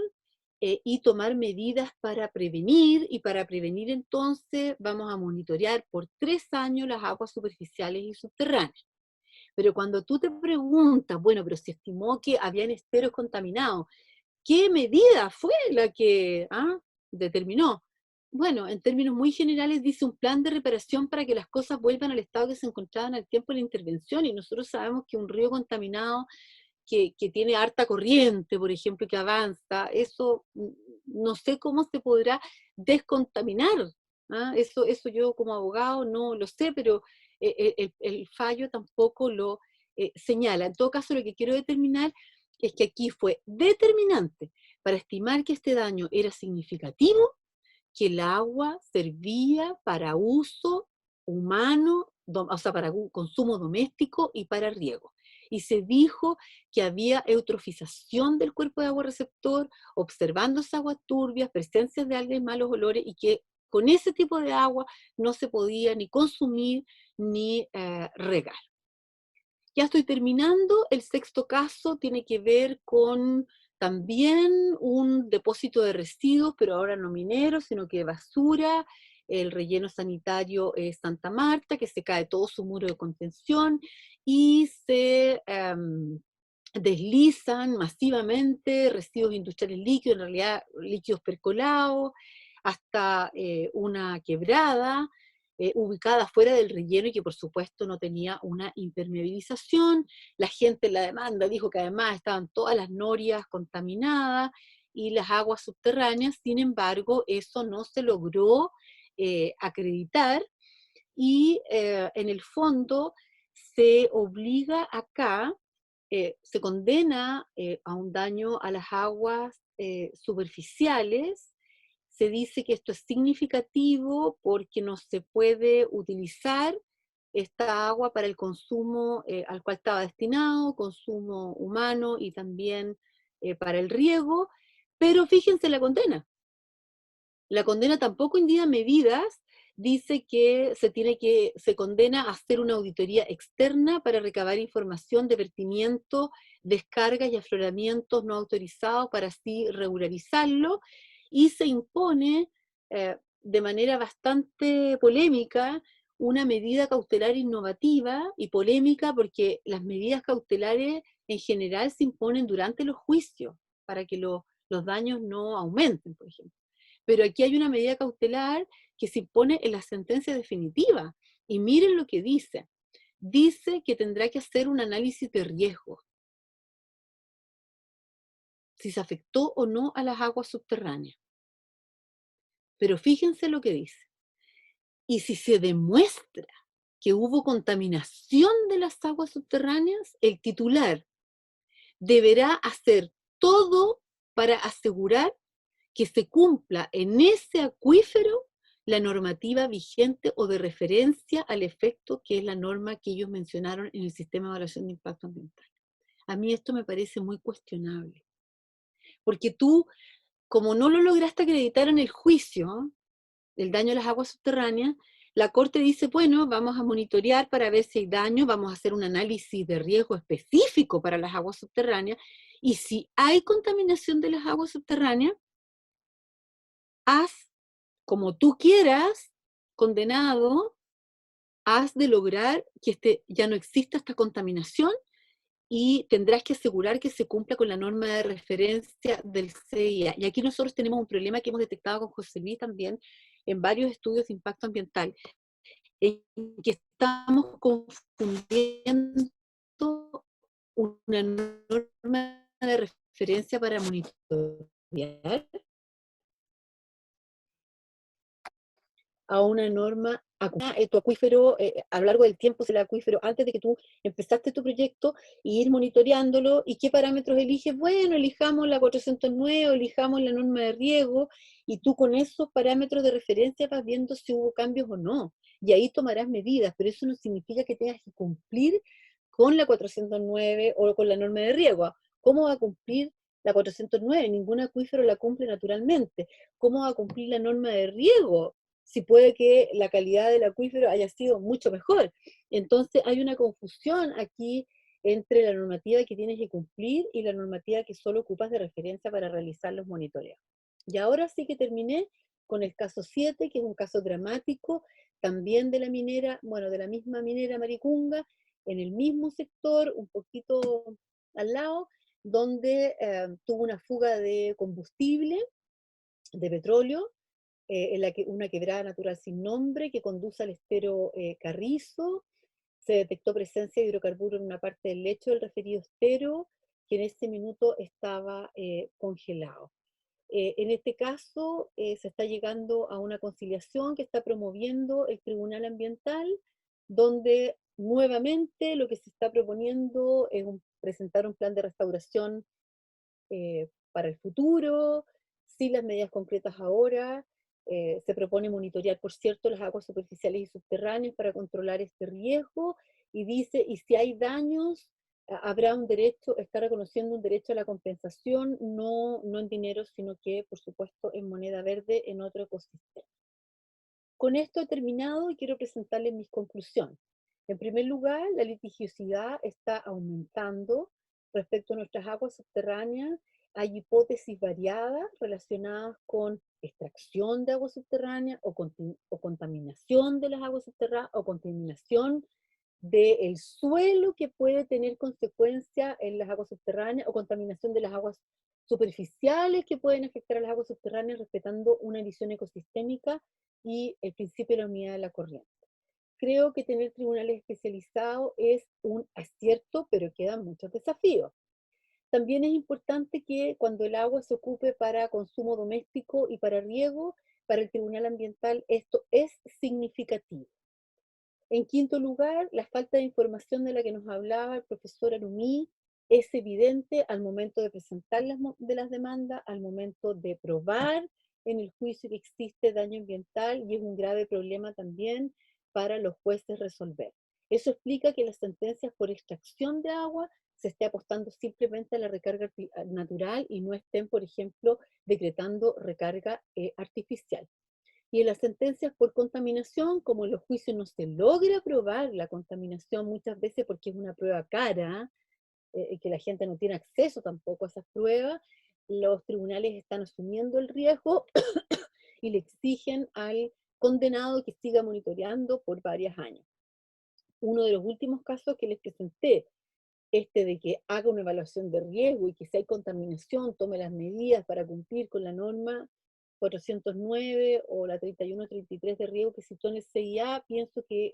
y tomar medidas para prevenir, y para prevenir entonces vamos a monitorear por 3 años las aguas superficiales y subterráneas. Pero cuando tú te preguntas, bueno, pero se estimó que habían esteros contaminados, ¿qué medida fue la que determinó? Bueno, en términos muy generales dice un plan de reparación para que las cosas vuelvan al estado que se encontraban al tiempo de la intervención, y nosotros sabemos que un río contaminado que tiene harta corriente, por ejemplo, que avanza, eso no sé cómo se podrá descontaminar. Eso yo como abogado no lo sé, pero el fallo tampoco lo señala. En todo caso, lo que quiero determinar es que aquí fue determinante para estimar que este daño era significativo, que el agua servía para uso humano, o sea, para consumo doméstico y para riego. Y se dijo que había eutrofización del cuerpo de agua receptor, observándose aguas turbias, presencias de algas y malos olores, y que con ese tipo de agua no se podía ni consumir ni regar. Ya estoy terminando. El sexto caso tiene que ver con también un depósito de residuos, pero ahora no mineros, sino que de basura. El relleno sanitario es Santa Marta, que se cae todo su muro de contención y se deslizan masivamente residuos industriales líquidos, en realidad líquidos percolados, hasta una quebrada, ubicada fuera del relleno y que por supuesto no tenía una impermeabilización. La gente en la demanda dijo que además estaban todas las norias contaminadas y las aguas subterráneas. Sin embargo, eso no se logró acreditar y en el fondo se obliga acá, se condena a un daño a las aguas superficiales. Se dice que esto es significativo porque no se puede utilizar esta agua para el consumo al cual estaba destinado, consumo humano y también para el riego, pero fíjense la condena. La condena tampoco indica medidas, dice que se condena a hacer una auditoría externa para recabar información de vertimiento, descargas y afloramientos no autorizados para así regularizarlo, y se impone de manera bastante polémica una medida cautelar innovativa y polémica porque las medidas cautelares en general se imponen durante los juicios para que los daños no aumenten, por ejemplo. Pero aquí hay una medida cautelar que se impone en la sentencia definitiva. Y miren lo que dice. Dice que tendrá que hacer un análisis de riesgo, si se afectó o no a las aguas subterráneas. Pero fíjense lo que dice. Y si se demuestra que hubo contaminación de las aguas subterráneas, el titular deberá hacer todo para asegurar que se cumpla en ese acuífero la normativa vigente o de referencia al efecto que es la norma que ellos mencionaron en el sistema de evaluación de impacto ambiental. A mí esto me parece muy cuestionable, porque tú, como no lo lograste acreditar en el juicio, el daño a las aguas subterráneas, la Corte dice, bueno, vamos a monitorear para ver si hay daño, vamos a hacer un análisis de riesgo específico para las aguas subterráneas, y si hay contaminación de las aguas subterráneas, haz como tú quieras, condenado, has de lograr que ya no exista esta contaminación y tendrás que asegurar que se cumpla con la norma de referencia del CIA. Y aquí nosotros tenemos un problema que hemos detectado con José Luis también en varios estudios de impacto ambiental, en que estamos confundiendo una norma de referencia para monitorear a una norma tu acuífero, a lo largo del tiempo el acuífero, antes de que tú empezaste tu proyecto, y ir monitoreándolo, y qué parámetros eliges. Bueno, elijamos la 409, elijamos la norma de riego, y tú con esos parámetros de referencia vas viendo si hubo cambios o no, y ahí tomarás medidas, pero eso no significa que tengas que cumplir con la 409 o con la norma de riego. ¿Cómo va a cumplir la 409? Ningún acuífero la cumple naturalmente. ¿Cómo va a cumplir la norma de riego? Si puede que la calidad del acuífero haya sido mucho mejor. Entonces hay una confusión aquí entre la normativa que tienes que cumplir y la normativa que solo ocupas de referencia para realizar los monitoreos. Y ahora sí que terminé con el caso 7, que es un caso dramático, también de la minera, bueno, de la misma minera Maricunga, en el mismo sector, un poquito al lado, donde tuvo una fuga de combustible, de petróleo, en una quebrada natural sin nombre que conduce al estero Carrizo. Se detectó presencia de hidrocarburos en una parte del lecho del referido estero, que en ese minuto estaba congelado. En este caso se está llegando a una conciliación que está promoviendo el Tribunal Ambiental, donde nuevamente lo que se está proponiendo es presentar un plan de restauración para el futuro, sin las medidas concretas ahora. Se propone monitorear, por cierto, las aguas superficiales y subterráneas para controlar este riesgo, y dice, y si hay daños, habrá un derecho, está reconociendo un derecho a la compensación, no en dinero, sino que, por supuesto, en moneda verde, en otro ecosistema. Con esto he terminado y quiero presentarles mis conclusiones. En primer lugar, la litigiosidad está aumentando respecto a nuestras aguas subterráneas. Hay hipótesis variadas relacionadas con extracción de agua subterránea o contaminación de las aguas subterráneas o contaminación del suelo que puede tener consecuencia en las aguas subterráneas o contaminación de las aguas superficiales que pueden afectar a las aguas subterráneas respetando una visión ecosistémica y el principio de la unidad de la corriente. Creo que tener tribunales especializados es un acierto, pero quedan muchos desafíos. También es importante que cuando el agua se ocupe para consumo doméstico y para riego, para el tribunal ambiental esto es significativo. En quinto lugar, la falta de información de la que nos hablaba el profesor Arumí es evidente al momento de presentar las demandas, al momento de probar en el juicio que existe daño ambiental, y es un grave problema también para los jueces resolver. Eso explica que las sentencias por extracción de agua se esté apostando simplemente a la recarga natural y no estén, por ejemplo, decretando recarga artificial. Y en las sentencias por contaminación, como en los juicios no se logra probar la contaminación muchas veces porque es una prueba cara, que la gente no tiene acceso tampoco a esas pruebas, los tribunales están asumiendo el riesgo y le exigen al condenado que siga monitoreando por varios años. Uno de los últimos casos que les presenté, de que haga una evaluación de riesgo y que si hay contaminación tome las medidas para cumplir con la norma 409 o la 3133 de riesgo que citó en el CIA, pienso que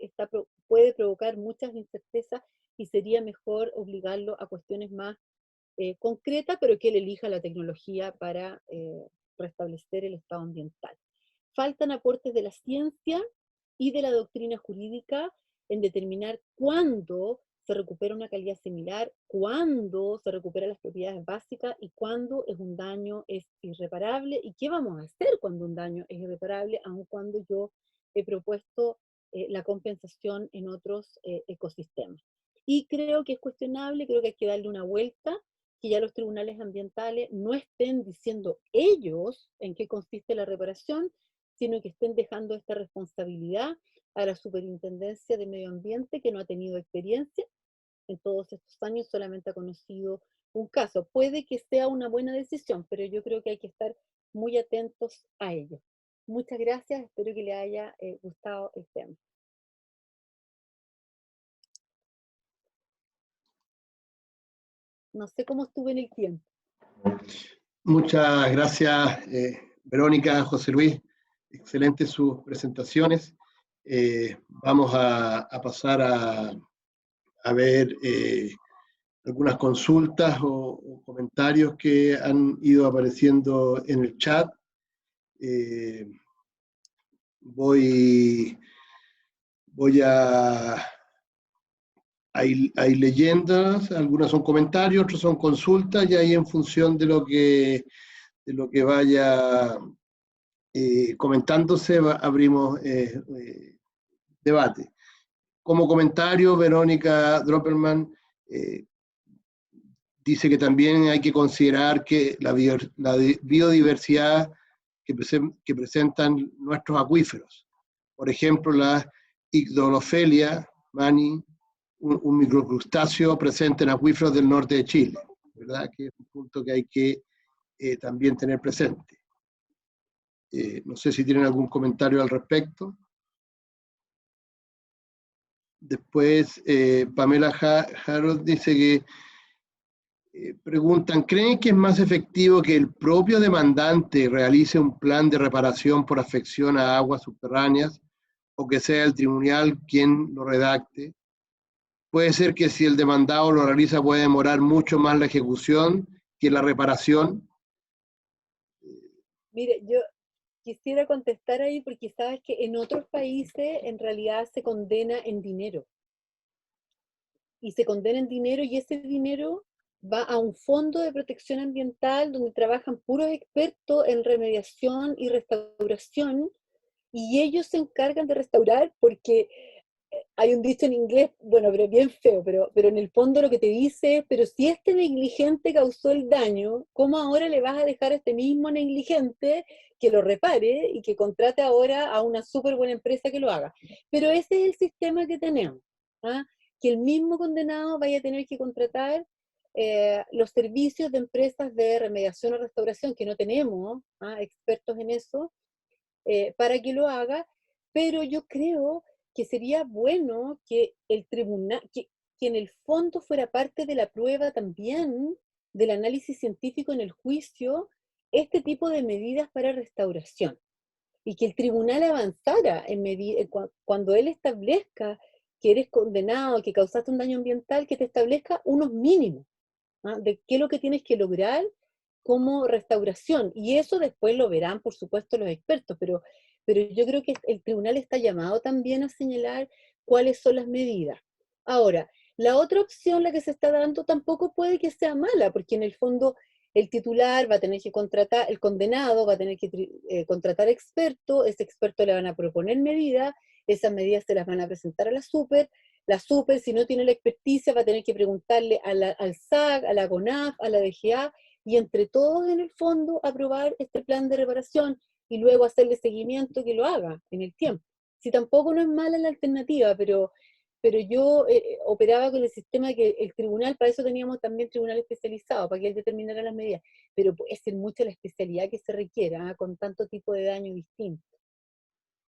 puede provocar muchas incertezas y sería mejor obligarlo a cuestiones más concretas, pero que él elija la tecnología para restablecer el estado ambiental. Faltan aportes de la ciencia y de la doctrina jurídica en determinar cuándo se recupera una calidad similar, cuándo se recuperan las propiedades básicas y cuándo un daño es irreparable y qué vamos a hacer cuando un daño es irreparable, aun cuando yo he propuesto la compensación en otros ecosistemas. Y creo que es cuestionable, creo que hay que darle una vuelta, que ya los tribunales ambientales no estén diciendo ellos en qué consiste la reparación, sino que estén dejando esta responsabilidad a la Superintendencia de Medio Ambiente, que no ha tenido experiencia en todos estos años, solamente ha conocido un caso. Puede que sea una buena decisión, pero yo creo que hay que estar muy atentos a ello. Muchas gracias, espero que les haya gustado el tema. No sé cómo estuve en el tiempo. Muchas gracias, Verónica, José Luis. Excelentes sus presentaciones. Vamos a pasar a ver algunas consultas o comentarios que han ido apareciendo en el chat. Voy a ir leyendo, algunos son comentarios, otros son consultas, y ahí en función de lo que vaya comentándose, abrimos debate. Como comentario, Verónica Dropperman dice que también hay que considerar que la biodiversidad que presentan nuestros acuíferos, por ejemplo, la Icdolofelia mani, un microcrustáceo presente en acuíferos del norte de Chile, ¿verdad? Que es un punto que hay que también tener presente. No sé si tienen algún comentario al respecto. Después, Pamela Harold dice que preguntan, ¿creen que es más efectivo que el propio demandante realice un plan de reparación por afección a aguas subterráneas o que sea el tribunal quien lo redacte? Puede ser que si el demandado lo realiza puede demorar mucho más la ejecución que la reparación. Mire, yo quisiera contestar ahí porque sabes que en otros países en realidad se condena en dinero. Y se condena en dinero y ese dinero va a un fondo de protección ambiental donde trabajan puros expertos en remediación y restauración y ellos se encargan de restaurar porque hay un dicho en inglés, bueno, pero bien feo, pero en el fondo lo que te dice es, pero si este negligente causó el daño, ¿cómo ahora le vas a dejar a este mismo negligente que lo repare y que contrate ahora a una súper buena empresa que lo haga? Pero ese es el sistema que tenemos, ¿ah? Que el mismo condenado vaya a tener que contratar los servicios de empresas de remediación o restauración, que no tenemos expertos en eso, para que lo haga, pero yo creo que sería bueno que el tribunal, que en el fondo fuera parte de la prueba también, del análisis científico en el juicio, este tipo de medidas para restauración, y que el tribunal avanzara cuando él establezca que eres condenado, que causaste un daño ambiental, que te establezca unos mínimos, ¿ah? De qué es lo que tienes que lograr como restauración. Y eso después lo verán, por supuesto, los expertos, pero yo creo que el tribunal está llamado también a señalar cuáles son las medidas. Ahora, la otra opción, la que se está dando, tampoco puede que sea mala, porque en el fondo el titular va a tener que contratar, el condenado va a tener que contratar experto, ese experto le van a proponer medidas, esas medidas se las van a presentar a la super, si no tiene la experticia, va a tener que preguntarle al SAC, a la CONAF, a la DGA, y entre todos en el fondo aprobar este plan de reparación y luego hacerle seguimiento que lo haga en el tiempo. Si tampoco no es mala la alternativa, pero yo operaba con el sistema que el tribunal, para eso teníamos también tribunal especializado, para que él determinara las medidas, pero puede ser mucha la especialidad que se requiera, con tanto tipo de daño distinto.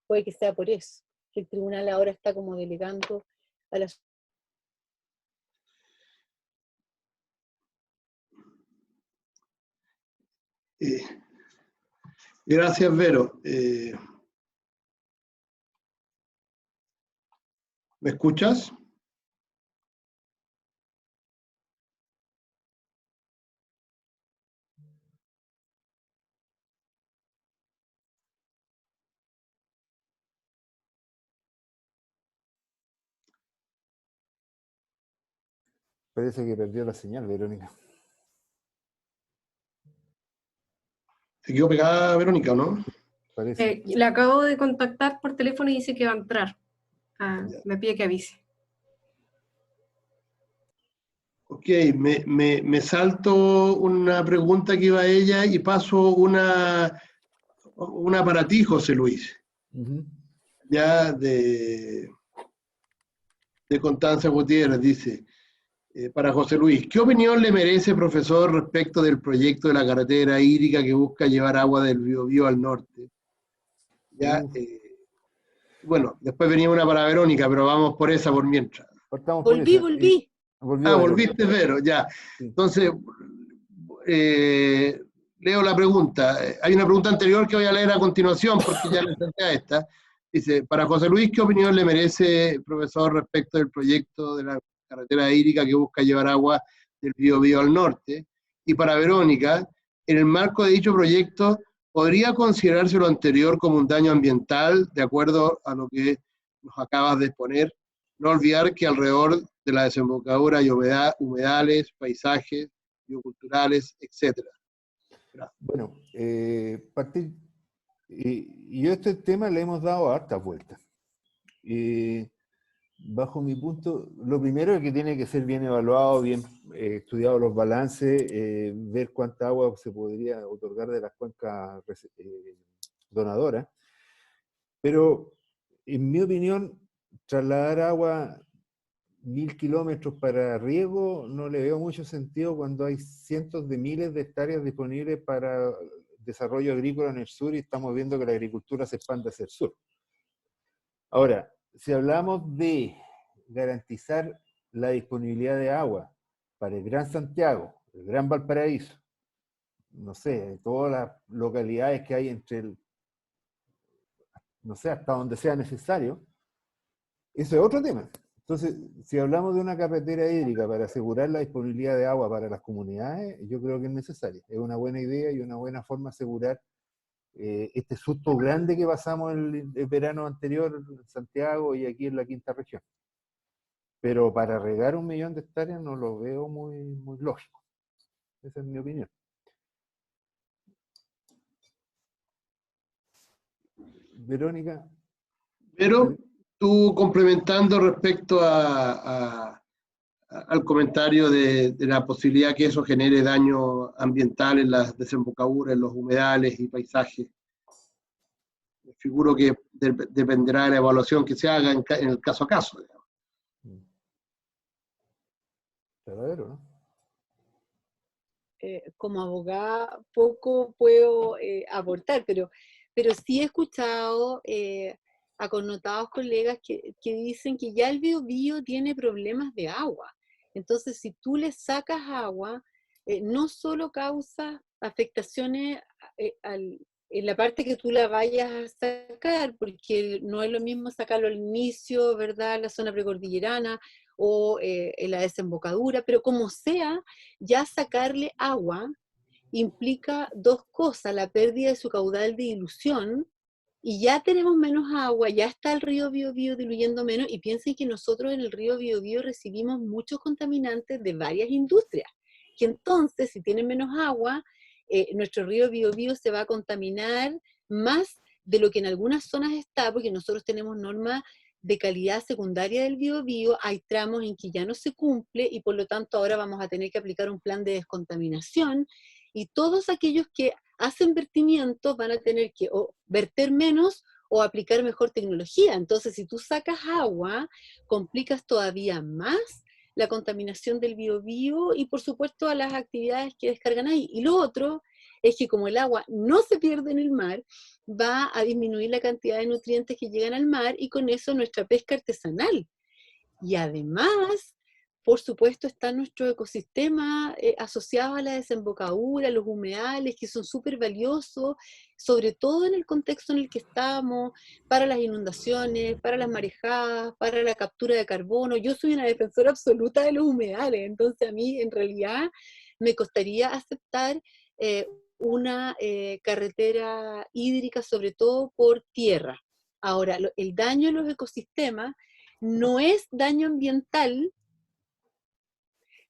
Puede que sea por eso, que el tribunal ahora está como delegando a las... Eh, gracias, Vero. ¿Me escuchas? Parece que perdió la señal, Verónica. ¿Se quedó pegada Verónica o no? Parece. Le acabo de contactar por teléfono y dice que va a entrar. Me pide que avise. Ok, me salto una pregunta que iba a ella y paso una para ti, José Luis, ya de Constanza Gutiérrez, dice, para José Luis, ¿qué opinión le merece, profesor, respecto del proyecto de la carretera hídrica que busca llevar agua del Biobío al norte? Ya, bueno, después venía una para Verónica, pero vamos por esa por mientras. Volví. Volvió Volviste, Vero, ya. Sí. Entonces, leo la pregunta. Hay una pregunta anterior que voy a leer a continuación porque ya le planteé a esta. Dice, para José Luis, ¿qué opinión le merece, profesor, respecto del proyecto de la carretera hídrica que busca llevar agua del Biobío al norte? Y para Verónica, en el marco de dicho proyecto, ¿podría considerarse lo anterior como un daño ambiental, de acuerdo a lo que nos acabas de exponer? No olvidar que alrededor de la desembocadura hay humedales, paisajes, bioculturales, etc. Bueno, y yo a este tema le hemos dado hartas vueltas. Bajo mi punto, lo primero es que tiene que ser bien evaluado, bien estudiado los balances, ver cuánta agua se podría otorgar de las cuencas donadoras. Pero, en mi opinión, trasladar agua 1000 kilómetros para riego no le veo mucho sentido cuando hay cientos de miles de hectáreas disponibles para desarrollo agrícola en el sur y estamos viendo que la agricultura se expande hacia el sur. Ahora, si hablamos de garantizar la disponibilidad de agua para el Gran Santiago, el Gran Valparaíso, no sé, todas las localidades que hay no sé, hasta donde sea necesario, eso es otro tema. Entonces, si hablamos de una carretera hídrica para asegurar la disponibilidad de agua para las comunidades, yo creo que es necesaria. Es una buena idea y una buena forma de asegurar este susto grande que pasamos el verano anterior en Santiago y aquí en la quinta región. Pero para regar 1 millón de hectáreas no lo veo muy lógico. Esa es mi opinión. Verónica. Pero tú complementando respecto al comentario de la posibilidad que eso genere daño ambiental en las desembocaduras, en los humedales y paisajes. Me figuro que dependerá de la evaluación que se haga en el caso a caso. Verdadero, ¿no? Como abogada poco puedo aportar, pero sí he escuchado a connotados colegas que dicen que ya el Biobío tiene problemas de agua. Entonces, si tú le sacas agua, no solo causa afectaciones en la parte que tú la vayas a sacar, porque no es lo mismo sacarlo al inicio, ¿verdad?, la zona precordillerana, o en la desembocadura, pero como sea, ya sacarle agua implica dos cosas: la pérdida de su caudal de dilución, y ya tenemos menos agua, ya está el río Biobío diluyendo menos, y piensen que nosotros en el río Biobío recibimos muchos contaminantes de varias industrias, que entonces, si tienen menos agua, nuestro río Biobío se va a contaminar más de lo que en algunas zonas está, porque nosotros tenemos normas de calidad secundaria del Biobío, hay tramos en que ya no se cumple, y por lo tanto ahora vamos a tener que aplicar un plan de descontaminación, y todos aquellos que hacen vertimientos van a tener que o verter menos o aplicar mejor tecnología. Entonces, si tú sacas agua, complicas todavía más la contaminación del Biobío y, por supuesto, a las actividades que descargan ahí. Y lo otro es que, como el agua no se pierde en el mar, va a disminuir la cantidad de nutrientes que llegan al mar, y con eso nuestra pesca artesanal. Y además, por supuesto, está nuestro ecosistema asociado a la desembocadura, los humedales, que son súper valiosos, sobre todo en el contexto en el que estamos, para las inundaciones, para las marejadas, para la captura de carbono. Yo soy una defensora absoluta de los humedales, entonces a mí en realidad me costaría aceptar una carretera hídrica, sobre todo por tierra. Ahora, el daño en los ecosistemas no es daño ambiental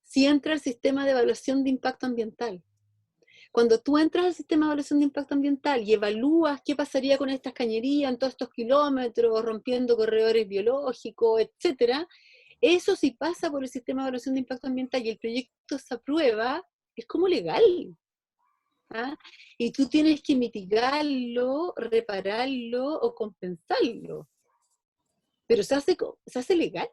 si entra al sistema de evaluación de impacto ambiental. Cuando tú entras al sistema de evaluación de impacto ambiental y evalúas qué pasaría con estas cañerías en todos estos kilómetros, rompiendo corredores biológicos, etcétera, eso sí pasa por el sistema de evaluación de impacto ambiental y el proyecto se aprueba, es como legal. ¿Ah? Y tú tienes que mitigarlo, repararlo o compensarlo. Pero se hace legal.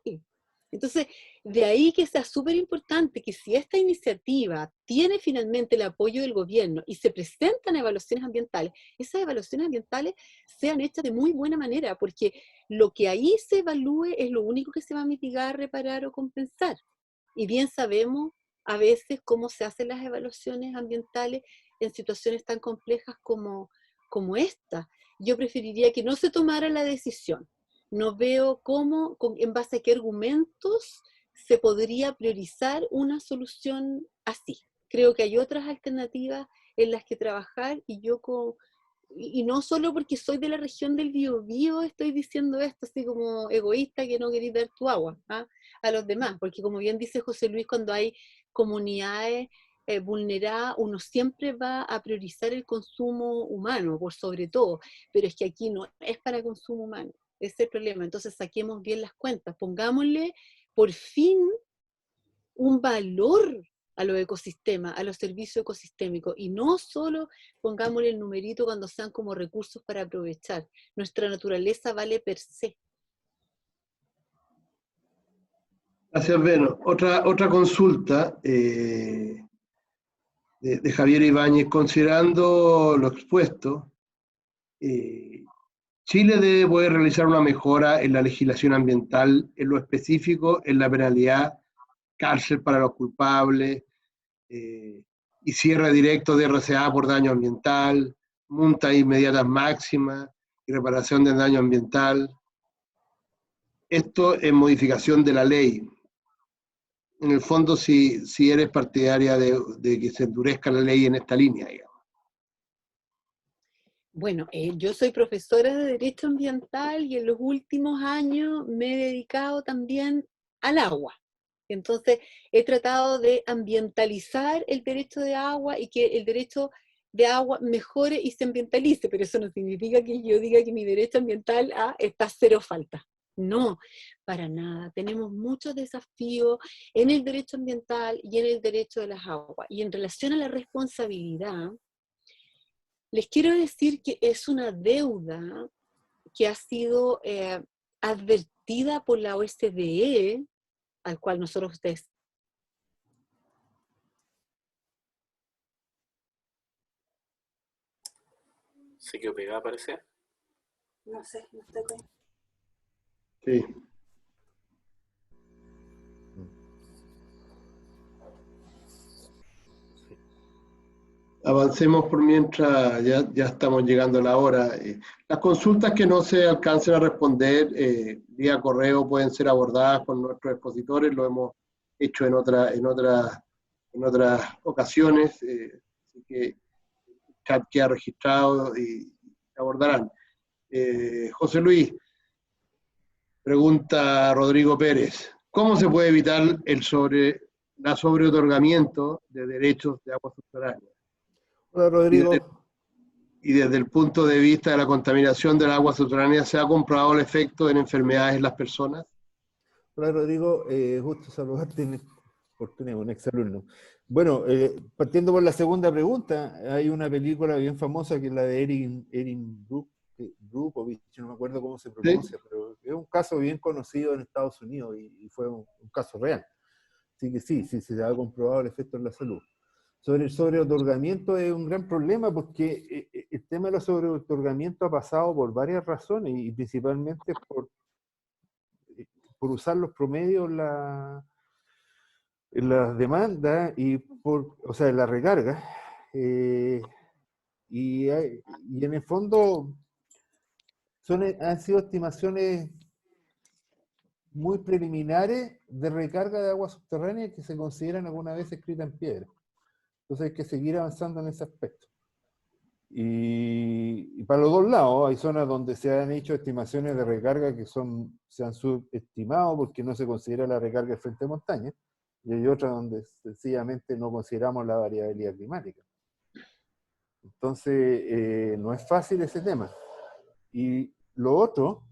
Entonces, de ahí que sea súper importante que, si esta iniciativa tiene finalmente el apoyo del gobierno y se presentan evaluaciones ambientales, esas evaluaciones ambientales sean hechas de muy buena manera, porque lo que ahí se evalúe es lo único que se va a mitigar, reparar o compensar. Y bien sabemos a veces cómo se hacen las evaluaciones ambientales en situaciones tan complejas como esta. Yo preferiría que no se tomara la decisión. No veo cómo, en base a qué argumentos se podría priorizar una solución así. Creo que hay otras alternativas en las que trabajar, y no solo porque soy de la región del Biobío estoy diciendo esto así como egoísta, que no queréis dar tu agua a los demás, porque como bien dice José Luis, cuando hay comunidades vulneradas, uno siempre va a priorizar el consumo humano por sobre todo, pero es que aquí no es para consumo humano. Ese es el problema. Entonces saquemos bien las cuentas, pongámosle por fin un valor a los ecosistemas, a los servicios ecosistémicos, y no solo pongámosle el numerito cuando sean como recursos para aprovechar. Nuestra naturaleza vale per se. Gracias, Beno. Otra consulta de Javier Ibáñez. Considerando lo expuesto, Chile debe poder realizar una mejora en la legislación ambiental, en lo específico, en la penalidad, cárcel para los culpables, y cierre directo de RCA por daño ambiental, multas inmediatas máximas y reparación del daño ambiental. Esto en modificación de la ley. En el fondo, si eres partidaria de que se endurezca la ley en esta línea, digamos. Bueno, yo soy profesora de Derecho Ambiental y en los últimos años me he dedicado también al agua. Entonces, he tratado de ambientalizar el derecho de agua y que el derecho de agua mejore y se ambientalice, pero eso no significa que yo diga que mi derecho ambiental está cero falta. No, para nada. Tenemos muchos desafíos en el derecho ambiental y en el derecho de las aguas. Y en relación a la responsabilidad, les quiero decir que es una deuda que ha sido advertida por la OSDE, al cual nosotros ustedes... Se quedó pegada, parece. No sé, no estoy con... Sí. Avancemos por mientras, ya estamos llegando a la hora. Las consultas que no se alcancen a responder vía correo pueden ser abordadas por nuestros expositores, lo hemos hecho en otras ocasiones, así que el chat queda registrado y se abordarán. José Luis, pregunta Rodrigo Pérez, ¿cómo se puede evitar la sobreotorgamiento de derechos de aguas subterráneas? Hola, Rodrigo. Y desde el punto de vista de la contaminación del agua subterránea, ¿se ha comprobado el efecto en enfermedades en las personas? Hola, Rodrigo. Gusto saludarte, porque tenemos un exalumno. Bueno, partiendo por la segunda pregunta, hay una película bien famosa que es la de Erin Brockovich, no me acuerdo cómo se pronuncia, ¿sí? Pero es un caso bien conocido en Estados Unidos y fue un caso real. Así que sí, se ha comprobado el efecto en la salud. Sobre el sobreotorgamiento es un gran problema porque el tema del sobreotorgamiento ha pasado por varias razones y principalmente por usar los promedios en las demandas y o sea, en la recarga. Y en el fondo han sido estimaciones muy preliminares de recarga de agua subterránea que se consideran alguna vez escritas en piedra. Entonces hay que seguir avanzando en ese aspecto. Y para los dos lados, hay zonas donde se han hecho estimaciones de recarga que se han subestimado porque no se considera la recarga del frente de montaña, y hay otras donde sencillamente no consideramos la variabilidad climática. Entonces, no es fácil ese tema. Y lo otro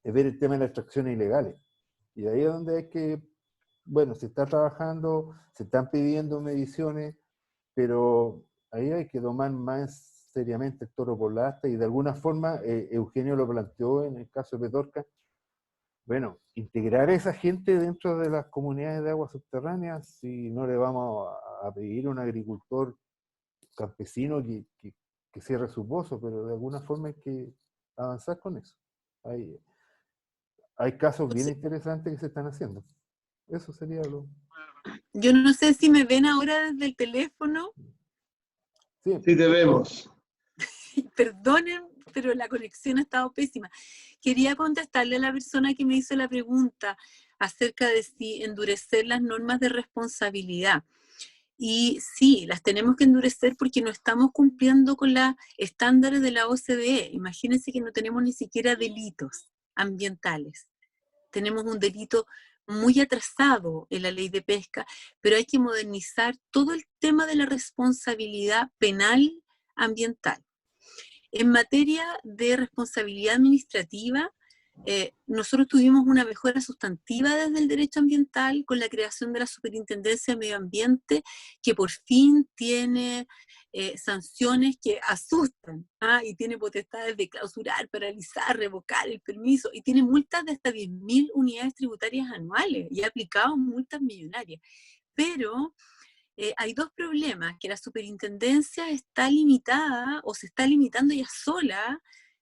es ver el tema de las extracciones ilegales. Y ahí es donde hay que, bueno, se está trabajando, se están pidiendo mediciones, pero ahí hay que tomar más seriamente el toro por la asta y de alguna forma, Eugenio lo planteó en el caso de Petorca, bueno, integrar a esa gente dentro de las comunidades de aguas subterráneas, si no le vamos a pedir a un agricultor campesino que cierre su pozo, pero de alguna forma hay que avanzar con eso. Hay casos bien interesantes que se están haciendo. Eso sería lo... Yo no sé si me ven ahora desde el teléfono. Sí, sí te vemos. Perdonen, pero la conexión ha estado pésima. Quería contestarle a la persona que me hizo la pregunta acerca de si endurecer las normas de responsabilidad. Y sí, las tenemos que endurecer porque no estamos cumpliendo con los estándares de la OCDE. Imagínense que no tenemos ni siquiera delitos ambientales. Tenemos un delito muy atrasado en la ley de pesca, pero hay que modernizar todo el tema de la responsabilidad penal ambiental. En materia de responsabilidad administrativa, nosotros tuvimos una mejora sustantiva desde el derecho ambiental con la creación de la Superintendencia de Medio Ambiente, que por fin tiene sanciones que asustan, y tiene potestades de clausurar, paralizar, revocar el permiso, y tiene multas de hasta 10.000 unidades tributarias anuales, y ha aplicado multas millonarias. Pero hay dos problemas, que la superintendencia está limitada o se está limitando ella sola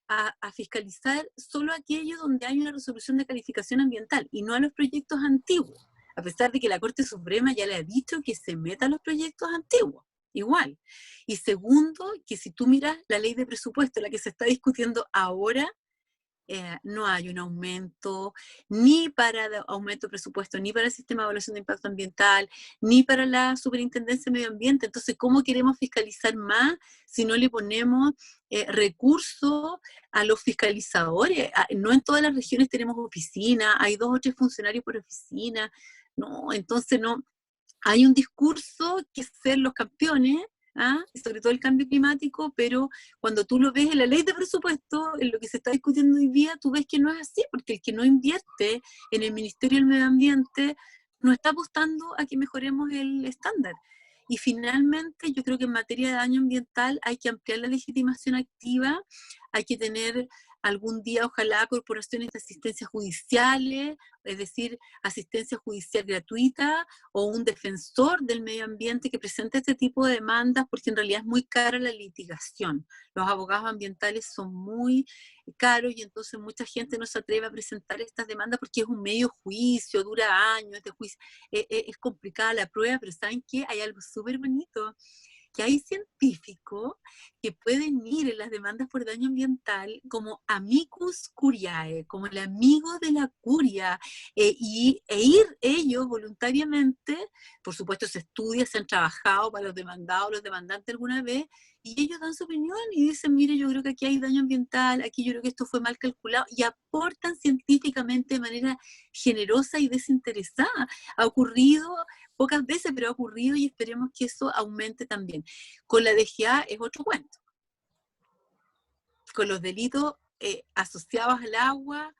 a fiscalizar solo aquello donde hay una resolución de calificación ambiental y no a los proyectos antiguos, a pesar de que la Corte Suprema ya le ha dicho que se meta a los proyectos antiguos, igual. Y segundo, que si tú miras la ley de presupuesto, la que se está discutiendo ahora, no hay un aumento ni para aumento de presupuesto, ni para el sistema de evaluación de impacto ambiental, ni para la Superintendencia de Medio Ambiente. Entonces, ¿cómo queremos fiscalizar más si no le ponemos recursos a los fiscalizadores? No en todas las regiones tenemos oficina, hay 2 o 3 funcionarios por oficina, no, entonces no. Hay un discurso que es ser los campeones, y sobre todo el cambio climático, pero cuando tú lo ves en la ley de presupuesto, en lo que se está discutiendo hoy día, tú ves que no es así, porque el que no invierte en el Ministerio del Medio Ambiente no está apostando a que mejoremos el estándar. Y finalmente, yo creo que en materia de daño ambiental hay que ampliar la legitimación activa, hay que tener algún día, ojalá, corporaciones de asistencia judiciales, es decir, asistencia judicial gratuita, o un defensor del medio ambiente que presente este tipo de demandas, porque en realidad es muy cara la litigación. Los abogados ambientales son muy caros y entonces mucha gente no se atreve a presentar estas demandas porque es un medio juicio, dura años de juicio, es complicada la prueba, pero ¿saben qué? Hay algo súper bonito, que hay científicos que pueden ir en las demandas por daño ambiental como amicus curiae, como el amigo de la curia, e ir ellos voluntariamente, por supuesto se estudia, se han trabajado para los demandados, los demandantes alguna vez, y ellos dan su opinión y dicen, mire, yo creo que aquí hay daño ambiental, aquí yo creo que esto fue mal calculado, y aportan científicamente de manera generosa y desinteresada. Ha ocurrido pocas veces, pero ha ocurrido y esperemos que eso aumente también. Con la DGA es otro cuento. Con los delitos asociados al agua,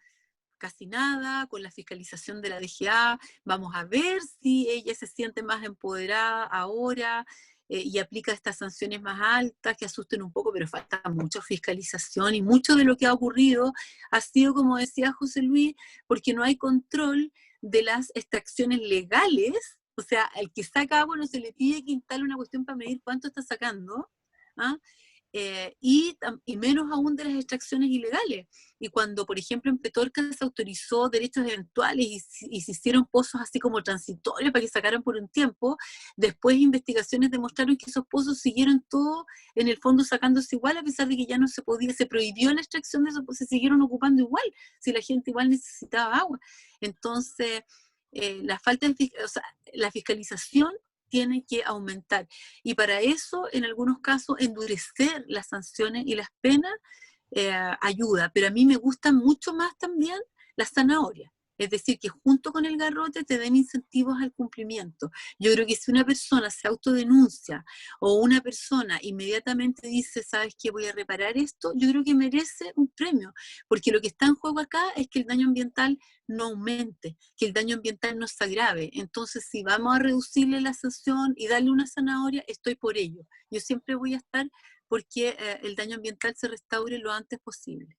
casi nada. Con la fiscalización de la DGA, vamos a ver si ella se siente más empoderada ahora y aplica estas sanciones más altas que asusten un poco, pero falta mucha fiscalización y mucho de lo que ha ocurrido ha sido, como decía José Luis, porque no hay control de las extracciones legales. O sea, al que saca agua no se le pide que instale una cuestión para medir cuánto está sacando, y menos aún de las extracciones ilegales. Y cuando, por ejemplo, en Petorca se autorizó derechos eventuales y se hicieron pozos así como transitorios para que sacaran por un tiempo, después investigaciones demostraron que esos pozos siguieron todo en el fondo sacándose igual, a pesar de que ya no se podía, se prohibió la extracción de esos pozos, se siguieron ocupando igual, si la gente igual necesitaba agua. Entonces, la falta de, o sea, la fiscalización tiene que aumentar. Y para eso, en algunos casos, endurecer las sanciones y las penas ayuda. Pero a mí me gusta mucho más también la zanahoria. Es decir, que junto con el garrote te den incentivos al cumplimiento. Yo creo que si una persona se autodenuncia o una persona inmediatamente dice, ¿sabes qué? Voy a reparar esto, yo creo que merece un premio, porque lo que está en juego acá es que el daño ambiental no aumente, que el daño ambiental no se agrave. Entonces, si vamos a reducirle la sanción y darle una zanahoria, estoy por ello. Yo siempre voy a estar porque el daño ambiental se restaure lo antes posible.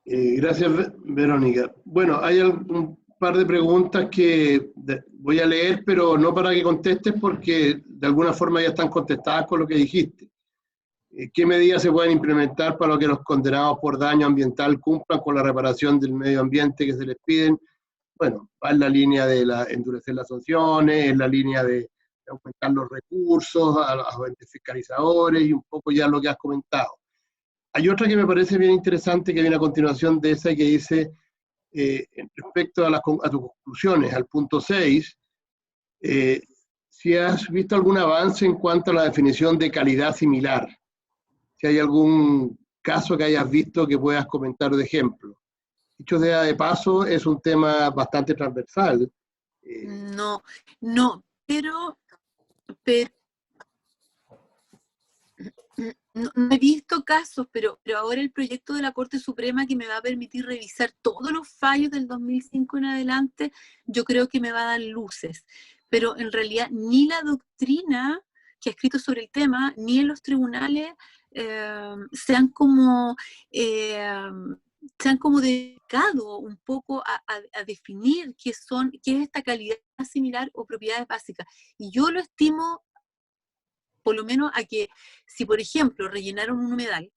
Gracias, Verónica. Bueno, hay un par de preguntas que voy a leer, pero no para que contestes, porque de alguna forma ya están contestadas con lo que dijiste. ¿Qué medidas se pueden implementar para que los condenados por daño ambiental cumplan con la reparación del medio ambiente que se les piden? Bueno, va en la línea de endurecer las sanciones, en la línea de aumentar los recursos a los agentes fiscalizadores y un poco ya lo que has comentado. Hay otra que me parece bien interesante que viene a continuación de esa que dice, respecto a tus conclusiones, al punto 6, si has visto algún avance en cuanto a la definición de calidad similar, si hay algún caso que hayas visto que puedas comentar de ejemplo. Dicho sea de paso, es un tema bastante transversal. No, pero no he visto casos, pero ahora el proyecto de la Corte Suprema que me va a permitir revisar todos los fallos del 2005 en adelante, yo creo que me va a dar luces. Pero en realidad ni la doctrina que ha escrito sobre el tema, ni en los tribunales se han como dedicado un poco a definir qué es esta calidad similar o propiedades básicas. Y yo lo estimo por lo menos a que si, por ejemplo, rellenaron un humedal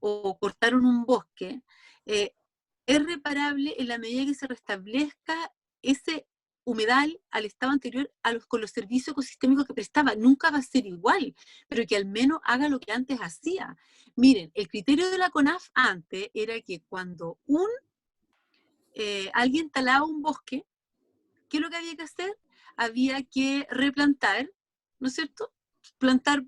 o cortaron un bosque, es reparable en la medida que se restablezca ese humedal al estado anterior con los servicios ecosistémicos que prestaba. Nunca va a ser igual, pero que al menos haga lo que antes hacía. Miren, el criterio de la CONAF antes era que cuando alguien talaba un bosque, ¿qué es lo que había que hacer? Había que replantar, ¿no es cierto? Plantar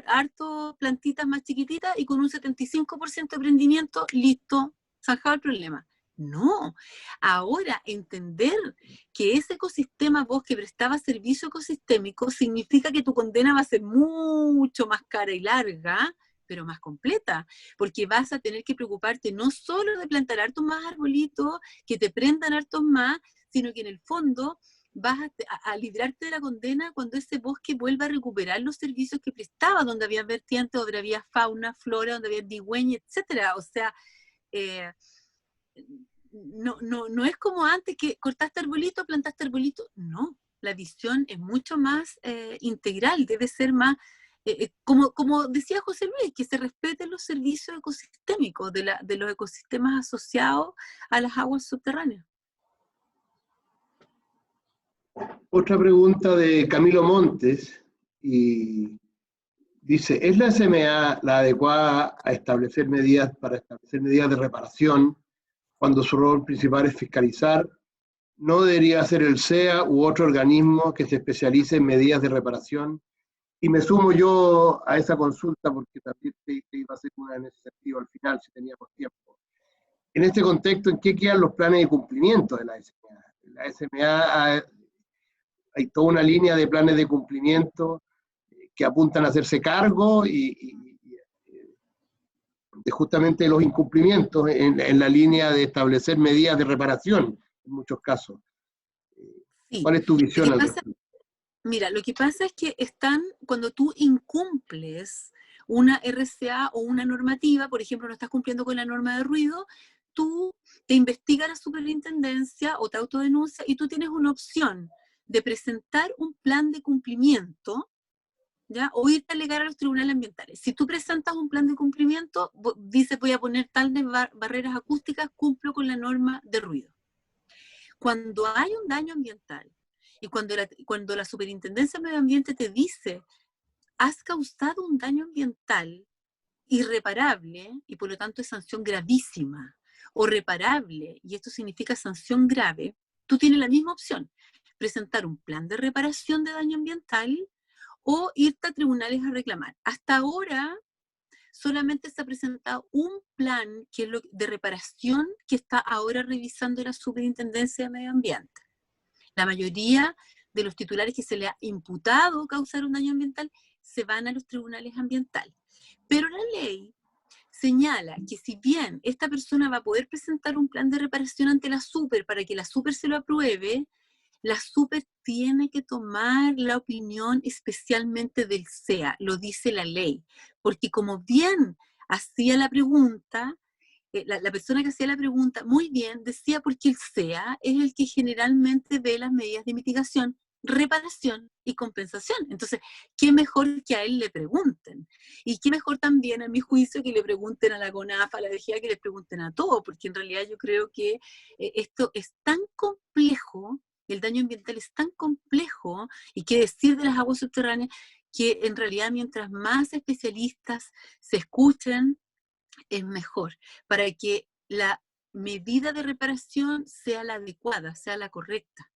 harto plantitas más chiquititas y con un 75% de prendimiento, listo, zanjado el problema. No, ahora entender que ese ecosistema bosque prestaba servicio ecosistémico significa que tu condena va a ser mucho más cara y larga, pero más completa, porque vas a tener que preocuparte no solo de plantar hartos más arbolitos, que te prendan hartos más, sino que en el fondo vas a librarte de la condena cuando ese bosque vuelva a recuperar los servicios que prestaba, donde había vertientes, donde había fauna, flora, donde había digüeña, etcétera. O sea, no es como antes que cortaste arbolito, plantaste arbolito. No, la visión es mucho más integral, debe ser más, como decía José Luis, que se respeten los servicios ecosistémicos de los ecosistemas asociados a las aguas subterráneas. Otra pregunta de Camilo Montes, y dice, ¿es la SMA la adecuada para establecer medidas de reparación cuando su rol principal es fiscalizar? ¿No debería ser el SEA u otro organismo que se especialice en medidas de reparación? Y me sumo yo a esa consulta porque también te iba a hacer una en ese sentido al final, si teníamos tiempo. En este contexto, ¿en qué quedan los planes de cumplimiento de la SMA? La SMA hay toda una línea de planes de cumplimiento que apuntan a hacerse cargo de justamente los incumplimientos en la línea de establecer medidas de reparación, en muchos casos. Sí. ¿Cuál es tu visión al respecto? Mira, lo que pasa es que cuando tú incumples una RCA o una normativa, por ejemplo, no estás cumpliendo con la norma de ruido, tú te investiga la superintendencia o te autodenuncia y tú tienes una opción de presentar un plan de cumplimiento, ¿ya? O irte a alegar a los tribunales ambientales. Si tú presentas un plan de cumplimiento, dices voy a poner tales barreras acústicas, cumplo con la norma de ruido. Cuando hay un daño ambiental y cuando la Superintendencia de Medio Ambiente te dice has causado un daño ambiental irreparable y por lo tanto es sanción gravísima, o reparable, y esto significa sanción grave, tú tienes la misma opción, presentar un plan de reparación de daño ambiental o irte a tribunales a reclamar. Hasta ahora solamente se ha presentado un plan de reparación que está ahora revisando la Superintendencia de Medio Ambiente. La mayoría de los titulares que se le ha imputado causar un daño ambiental se van a los tribunales ambientales. Pero la ley señala que si bien esta persona va a poder presentar un plan de reparación ante la Super para que la Super se lo apruebe, la Super tiene que tomar la opinión especialmente del SEA, lo dice la ley, porque como bien hacía la pregunta, la persona que hacía la pregunta muy bien decía porque el SEA es el que generalmente ve las medidas de mitigación, reparación y compensación. Entonces, ¿qué mejor que a él le pregunten? Y qué mejor también, a mi juicio, que le pregunten a la CONAF, a la DGA, que les pregunten a todos, porque en realidad yo creo que esto es tan complejo, el daño ambiental es tan complejo, y qué decir de las aguas subterráneas, que en realidad mientras más especialistas se escuchen, es mejor, para que la medida de reparación sea la adecuada, sea la correcta,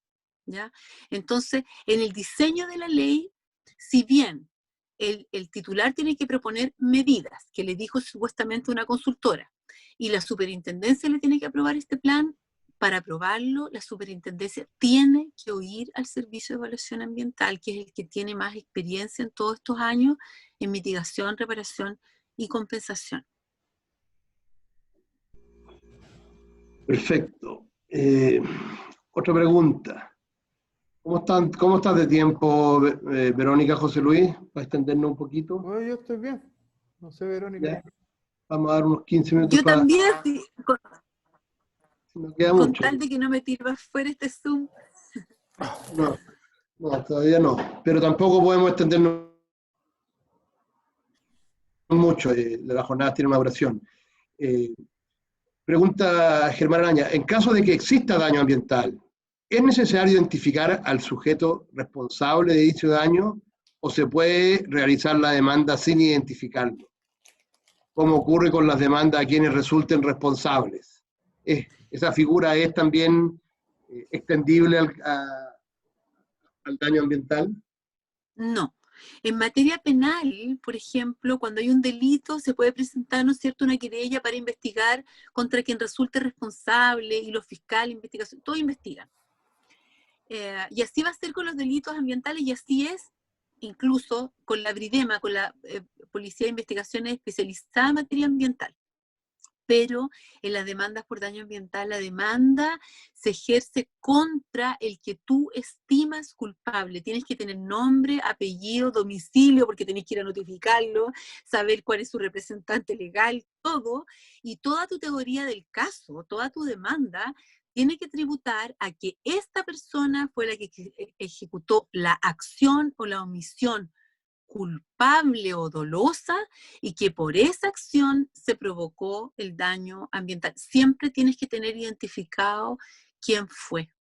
¿ya? Entonces, en el diseño de la ley, si bien el titular tiene que proponer medidas, que le dijo supuestamente una consultora, y la superintendencia le tiene que aprobar este plan, para aprobarlo, la superintendencia tiene que oír al Servicio de Evaluación Ambiental, que es el que tiene más experiencia en todos estos años en mitigación, reparación y compensación. Perfecto. Otra pregunta. ¿Cómo estás de tiempo, Verónica, José Luis? Para extendernos un poquito. Bueno, yo estoy bien. No sé, Verónica. ¿Ya? Vamos a dar unos 15 minutos. Yo también, sí, no queda con mucho. tal de que no me tires fuera este Zoom. No, todavía no. Pero tampoco podemos extendernos mucho. La jornada tiene una duración. Pregunta Germán Araña, en caso de que exista daño ambiental, ¿es necesario identificar al sujeto responsable de dicho daño o se puede realizar la demanda sin identificarlo? ¿Cómo ocurre con las demandas a quienes resulten responsables? ¿Esa figura es también extendible al daño ambiental? No. En materia penal, por ejemplo, cuando hay un delito, se puede presentar, ¿no es cierto?, una querella para investigar contra quien resulte responsable, y los fiscales, investigación, todos investigan. Y así va a ser con los delitos ambientales, y así es incluso con la Bridema, con la Policía de Investigaciones Especializada en Materia Ambiental. Pero en las demandas por daño ambiental, la demanda se ejerce contra el que tú estimas culpable. Tienes que tener nombre, apellido, domicilio, porque tenés que ir a notificarlo, saber cuál es su representante legal, todo, y toda tu teoría del caso, toda tu demanda, tiene que tributar a que esta persona fue la que ejecutó la acción o la omisión culpable o dolosa, y que por esa acción se provocó el daño ambiental. Siempre tienes que tener identificado quién fue.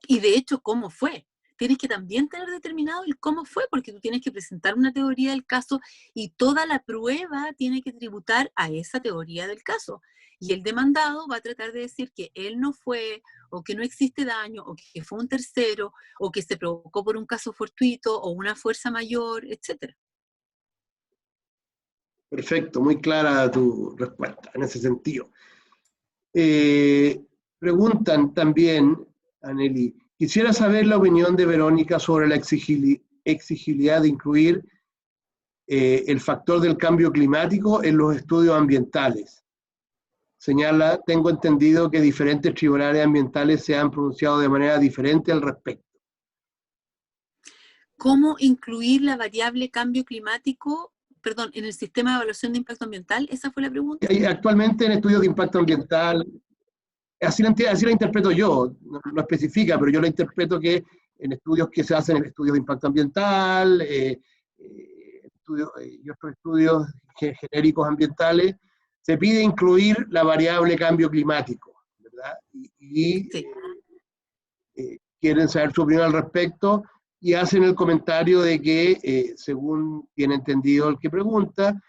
Y de hecho, cómo fue. Tienes que también tener determinado el cómo fue, porque tú tienes que presentar una teoría del caso y toda la prueba tiene que tributar a esa teoría del caso. Y el demandado va a tratar de decir que él no fue, o que no existe daño, o que fue un tercero, o que se provocó por un caso fortuito, o una fuerza mayor, etc. Perfecto, muy clara tu respuesta en ese sentido. Preguntan también, Anneli, quisiera saber la opinión de Verónica sobre la exigibilidad de incluir el factor del cambio climático en los estudios ambientales. Señala, tengo entendido que diferentes tribunales ambientales se han pronunciado de manera diferente al respecto. ¿Cómo incluir la variable cambio climático, perdón, en el sistema de evaluación de impacto ambiental? ¿Esa fue la pregunta? Actualmente en estudios de impacto ambiental, así la interpreto yo, no especifica, pero yo la interpreto que en estudios que se hacen en estudios de impacto ambiental y otros estudios genéricos ambientales, se pide incluir la variable cambio climático, ¿verdad? Y Sí. Quieren saber su opinión al respecto y hacen el comentario de que, según tiene entendido el que pregunta,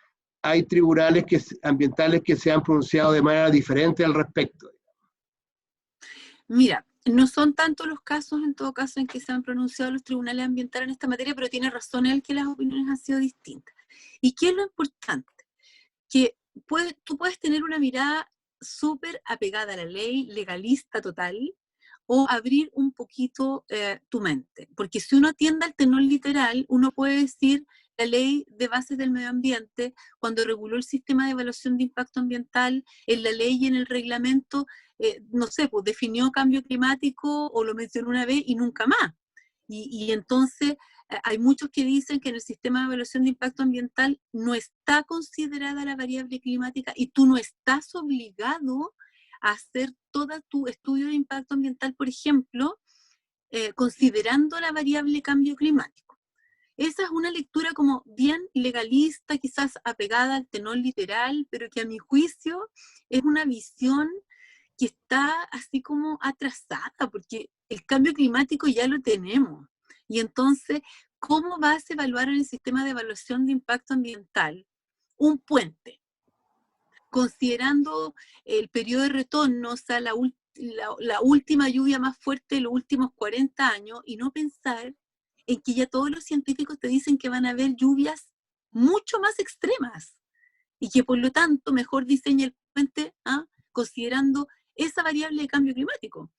hay tribunales ambientales que se han pronunciado de manera diferente al respecto. Mira, no son tantos los casos, en todo caso, en que se han pronunciado los tribunales ambientales en esta materia, pero tiene razón él que las opiniones han sido distintas. ¿Y qué es lo importante? Que tú puedes tener una mirada súper apegada a la ley, legalista total, o abrir un poquito tu mente. Porque si uno atiende al tenor literal, uno puede decir la ley de bases del medio ambiente, cuando reguló el sistema de evaluación de impacto ambiental, en la ley y en el reglamento, no sé, pues definió cambio climático o lo mencionó una vez y nunca más. Y entonces hay muchos que dicen que en el sistema de evaluación de impacto ambiental no está considerada la variable climática y tú no estás obligado a hacer todo tu estudio de impacto ambiental, por ejemplo, considerando la variable cambio climático. Esa es una lectura como bien legalista, quizás apegada al tenor literal, pero que a mi juicio es una visión que está así como atrasada, porque el cambio climático ya lo tenemos. Y entonces, ¿cómo vas a evaluar en el sistema de evaluación de impacto ambiental un puente? Considerando el periodo de retorno, o sea, la última lluvia más fuerte de los últimos 40 años, y no pensar en que ya todos los científicos te dicen que van a haber lluvias mucho más extremas, y que por lo tanto mejor diseña el puente considerando esa variable de cambio climático.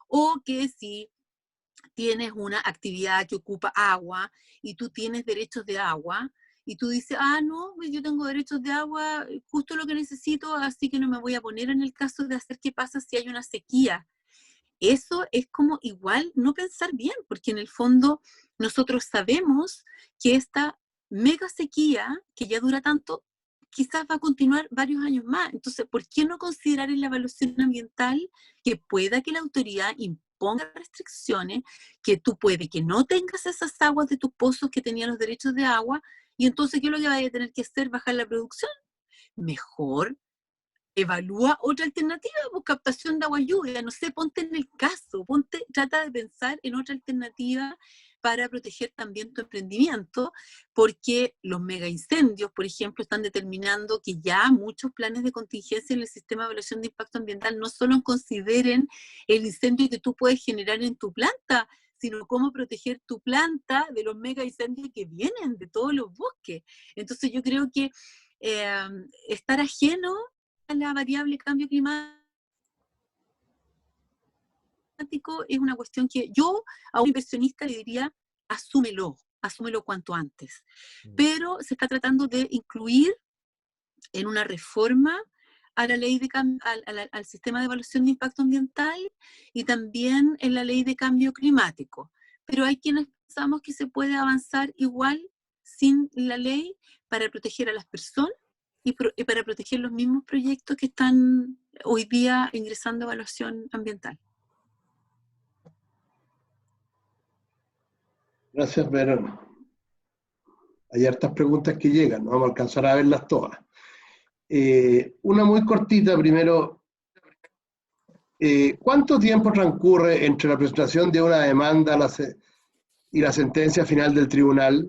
O que si tienes una actividad que ocupa agua y tú tienes derechos de agua, y tú dices, no, yo tengo derechos de agua, justo lo que necesito, así que no me voy a poner en el caso de hacer qué pasa si hay una sequía. Eso es como igual no pensar bien, porque en el fondo nosotros sabemos que esta mega sequía, que ya dura tanto, quizás va a continuar varios años más. Entonces, ¿por qué no considerar en la evaluación ambiental que pueda que la autoridad imponga restricciones, que tú puede que no tengas esas aguas de tus pozos que tenían los derechos de agua, y entonces ¿qué es lo que vaya a tener que hacer? ¿Bajar la producción? Mejor evalúa otra alternativa, pues captación de agua lluvia, no sé, ponte en el caso, trata de pensar en otra alternativa para proteger también tu emprendimiento, porque los mega incendios, por ejemplo, están determinando que ya muchos planes de contingencia en el sistema de evaluación de impacto ambiental no solo consideren el incendio que tú puedes generar en tu planta, sino cómo proteger tu planta de los mega incendios que vienen de todos los bosques. Entonces yo creo que estar ajeno a la variable cambio climático es una cuestión que yo a un inversionista le diría, asúmelo cuanto antes. Pero se está tratando de incluir en una reforma a la ley de al sistema de evaluación de impacto ambiental y también en la ley de cambio climático. Pero hay quienes pensamos que se puede avanzar igual sin la ley para proteger a las personas y para proteger los mismos proyectos que están hoy día ingresando a evaluación ambiental. Gracias, Verona. Hay hartas preguntas que llegan, no vamos a alcanzar a verlas todas. Una muy cortita primero. ¿Cuánto tiempo transcurre entre la presentación de una demanda y la sentencia final del tribunal?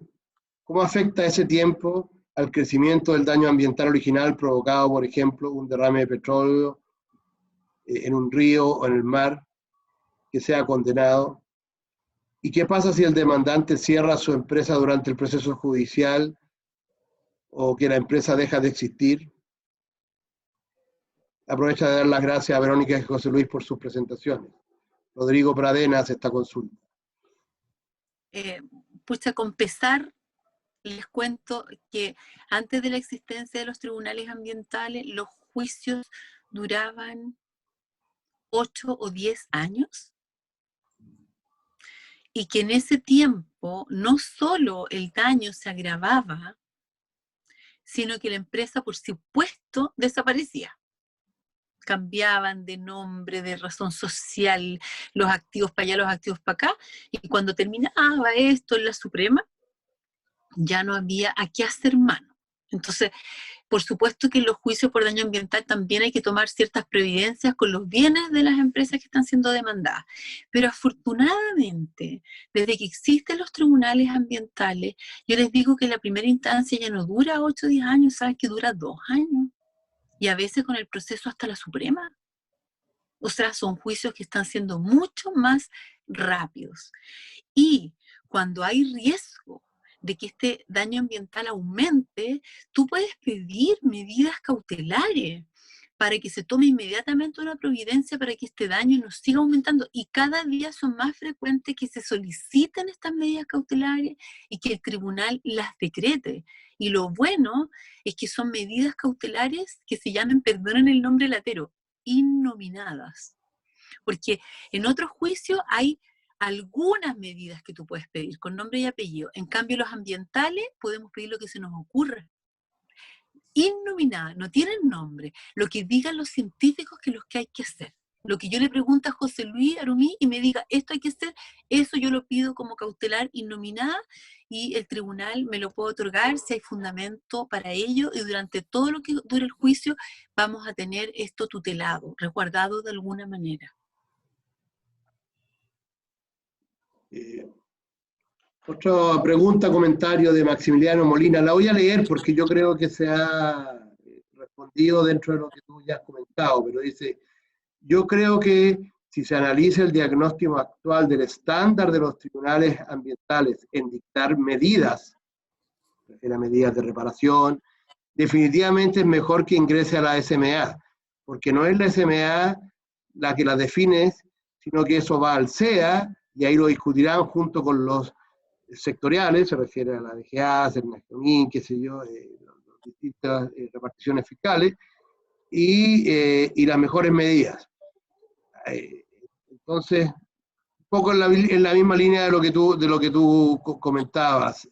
¿Cómo afecta ese tiempo al crecimiento del daño ambiental original provocado, por ejemplo, un derrame de petróleo en un río o en el mar que sea condenado? ¿Y qué pasa si el demandante cierra su empresa durante el proceso judicial o que la empresa deja de existir? Aprovecho de dar las gracias a Verónica y José Luis por sus presentaciones. Rodrigo Pradena hace esta consulta. Pues a compensar, les cuento que antes de la existencia de los tribunales ambientales, los juicios duraban 8 o 10 años. Y que en ese tiempo no solo el daño se agravaba, sino que la empresa, por supuesto, desaparecía. Cambiaban de nombre, de razón social, los activos para allá, los activos para acá, y cuando terminaba esto en la Suprema, ya no había a qué hacer mano. Entonces, por supuesto que en los juicios por daño ambiental también hay que tomar ciertas previdencias con los bienes de las empresas que están siendo demandadas. Pero afortunadamente, desde que existen los tribunales ambientales, yo les digo que la primera instancia ya no dura 8 o 10 años, saben que dura 2 años. Y a veces con el proceso hasta la Suprema. O sea, son juicios que están siendo mucho más rápidos. Y cuando hay riesgo de que este daño ambiental aumente, tú puedes pedir medidas cautelares para que se tome inmediatamente una providencia para que este daño no siga aumentando. Y cada día son más frecuentes que se soliciten estas medidas cautelares y que el tribunal las decrete. Y lo bueno es que son medidas cautelares que se llaman, perdonen el nombre latero, innominadas. Porque en otros juicios hay algunas medidas que tú puedes pedir con nombre y apellido. En cambio, los ambientales podemos pedir lo que se nos ocurra. Innominadas, no tienen nombre. Lo que digan los científicos que es lo que hay que hacer. Lo que yo le pregunto a José Luis Arumí y me diga, esto hay que hacer, eso yo lo pido como cautelar innominada y el tribunal me lo puede otorgar si hay fundamento para ello y durante todo lo que dure el juicio vamos a tener esto tutelado, resguardado de alguna manera. Otra pregunta, comentario de Maximiliano Molina. La voy a leer porque yo creo que se ha respondido dentro de lo que tú ya has comentado, pero dice, yo creo que si se analiza el diagnóstico actual del estándar de los tribunales ambientales en dictar medidas, refiere a medidas de reparación, definitivamente es mejor que ingrese a la SMA, porque no es la SMA la que la define, sino que eso va al CEA y ahí lo discutirán junto con los sectoriales, se refiere a la DGA, Cernagemin, qué sé yo, las distintas reparticiones fiscales, y las mejores medidas. Entonces, un poco en la misma línea de lo que tú comentabas,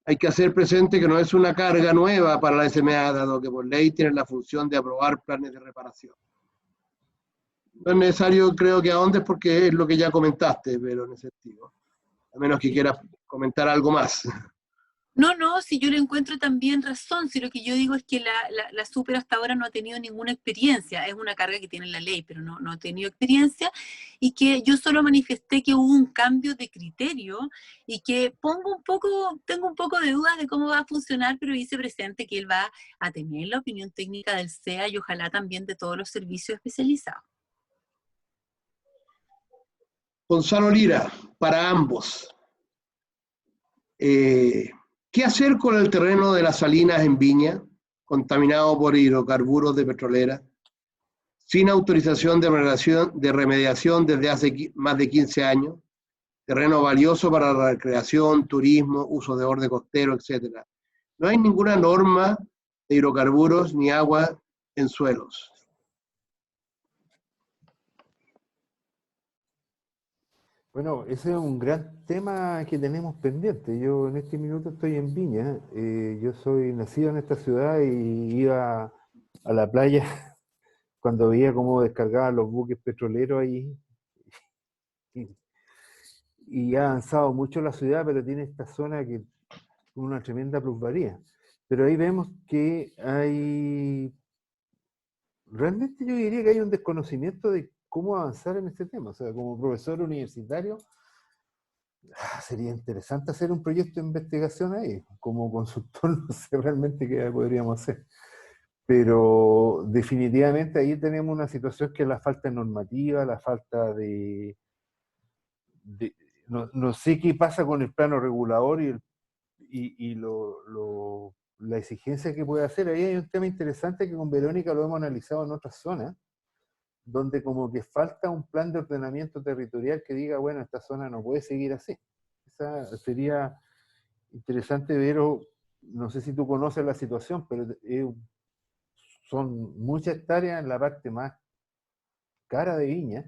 hay que hacer presente que no es una carga nueva para la SMA, dado que por ley tienen la función de aprobar planes de reparación. No es necesario, creo que ahondes porque es lo que ya comentaste, pero en ese sentido. A menos que quieras comentar algo más. No, si yo le encuentro también razón, si lo que yo digo es que la Super hasta ahora no ha tenido ninguna experiencia, es una carga que tiene la ley, pero no ha tenido experiencia, y que yo solo manifesté que hubo un cambio de criterio, y que tengo un poco de dudas de cómo va a funcionar, pero hice presente que él va a tener la opinión técnica del CEA y ojalá también de todos los servicios especializados. Gonzalo Lira, para ambos. ¿Qué hacer con el terreno de las salinas en Viña, contaminado por hidrocarburos de petrolera, sin autorización de remediación desde hace más de 15 años? Terreno valioso para la recreación, turismo, uso de borde costero, etc. No hay ninguna norma de hidrocarburos ni agua en suelos. Bueno, ese es un gran tema que tenemos pendiente. Yo en este minuto estoy en Viña. Yo soy nacido en esta ciudad y iba a la playa cuando veía cómo descargaban los buques petroleros ahí. Y ha avanzado mucho la ciudad, pero tiene esta zona que una tremenda plusvalía. Pero ahí vemos que hay, realmente yo diría que hay un desconocimiento de cómo avanzar en este tema. O sea, como profesor universitario, sería interesante hacer un proyecto de investigación ahí. Como consultor no sé realmente qué podríamos hacer. Pero definitivamente ahí tenemos una situación que es la falta de normativa, la falta de no sé qué pasa con el plano regulador y la exigencia que puede hacer. Ahí hay un tema interesante que con Verónica lo hemos analizado en otras zonas, donde como que falta un plan de ordenamiento territorial que diga, bueno, esta zona no puede seguir así. Esa sería interesante ver, no sé si tú conoces la situación, pero son muchas hectáreas en la parte más cara de Viña,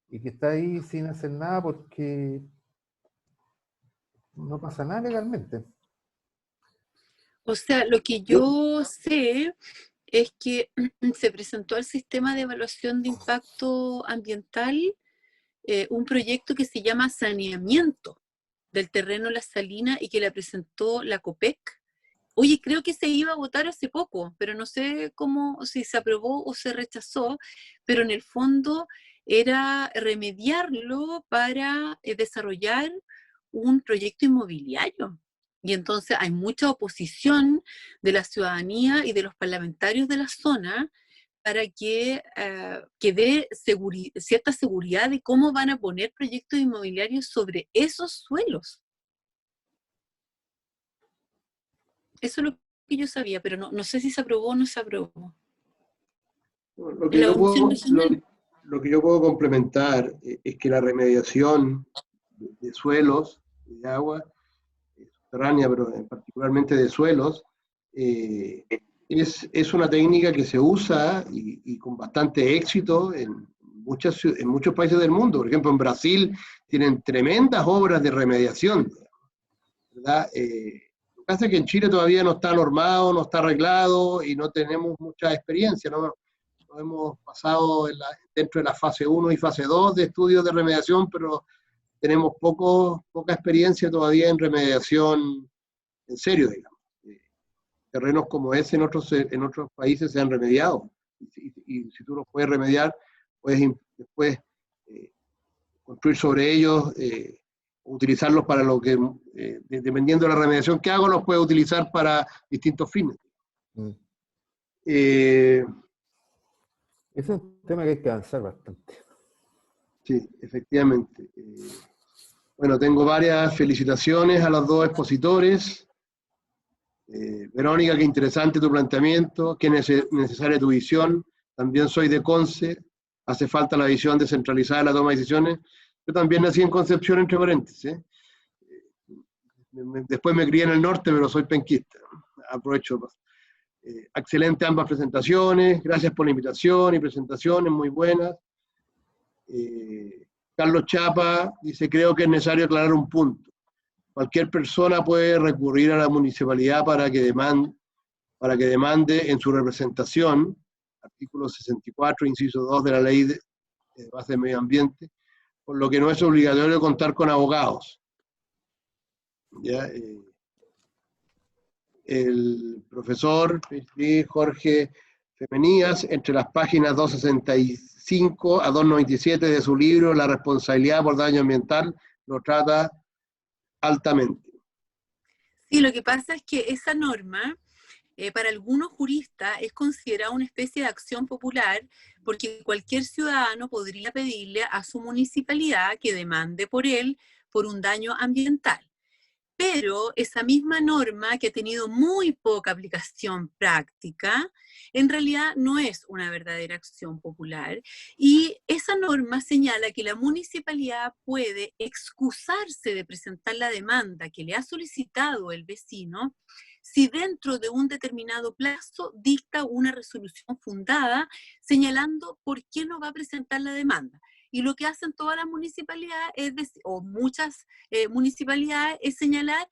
y que está ahí sin hacer nada porque no pasa nada legalmente. O sea, lo que yo sé es que se presentó al sistema de evaluación de impacto ambiental un proyecto que se llama Saneamiento del terreno La Salina y que la presentó la COPEC. Oye, creo que se iba a votar hace poco, pero no sé cómo, si se aprobó o se rechazó, pero en el fondo era remediarlo para desarrollar un proyecto inmobiliario. Y entonces hay mucha oposición de la ciudadanía y de los parlamentarios de la zona para que dé cierta seguridad de cómo van a poner proyectos inmobiliarios sobre esos suelos. Eso es lo que yo sabía, pero no sé si se aprobó o no se aprobó. Lo que yo puedo complementar es que la remediación de suelos, de agua subterránea, pero particularmente de suelos, es una técnica que se usa y con bastante éxito en muchos países del mundo. Por ejemplo, en Brasil tienen tremendas obras de remediación, ¿verdad? Lo que pasa es que en Chile todavía no está normado, no está arreglado y no tenemos mucha experiencia, ¿no? No hemos pasado dentro de la fase 1 y fase 2 de estudios de remediación, pero tenemos poca experiencia todavía en remediación en serio, digamos. Terrenos como ese en otros países se han remediado. Y si tú los puedes remediar, puedes después construir sobre ellos, utilizarlos para lo que, dependiendo de la remediación que hago, los puedes utilizar para distintos fines. Ese es un tema que hay que avanzar bastante. Sí, efectivamente. Bueno, tengo varias felicitaciones a los dos expositores. Verónica, qué interesante tu planteamiento, qué necesaria tu visión. También soy de Conce, hace falta la visión descentralizada de la toma de decisiones. Yo también nací en Concepción, entre paréntesis. Después me crié en el norte, pero soy penquista. Aprovecho. Excelente ambas presentaciones, gracias por la invitación y presentaciones muy buenas. Carlos Chapa dice, creo que es necesario aclarar un punto. Cualquier persona puede recurrir a la municipalidad para que demande en su representación, artículo 64, inciso 2 de la ley de base de medio ambiente, por lo que no es obligatorio contar con abogados. ¿Ya? El profesor Jorge Femenías, entre las páginas 265 a 297 de su libro La responsabilidad por daño ambiental, lo trata altamente. Sí, lo que pasa es que esa norma para algunos juristas es considerado una especie de acción popular porque cualquier ciudadano podría pedirle a su municipalidad que demande por él por un daño ambiental. Pero esa misma norma, que ha tenido muy poca aplicación práctica, en realidad no es una verdadera acción popular. Y esa norma señala que la municipalidad puede excusarse de presentar la demanda que le ha solicitado el vecino si dentro de un determinado plazo dicta una resolución fundada señalando por qué no va a presentar la demanda. Y lo que hacen todas las municipalidades, o muchas municipalidades, es señalar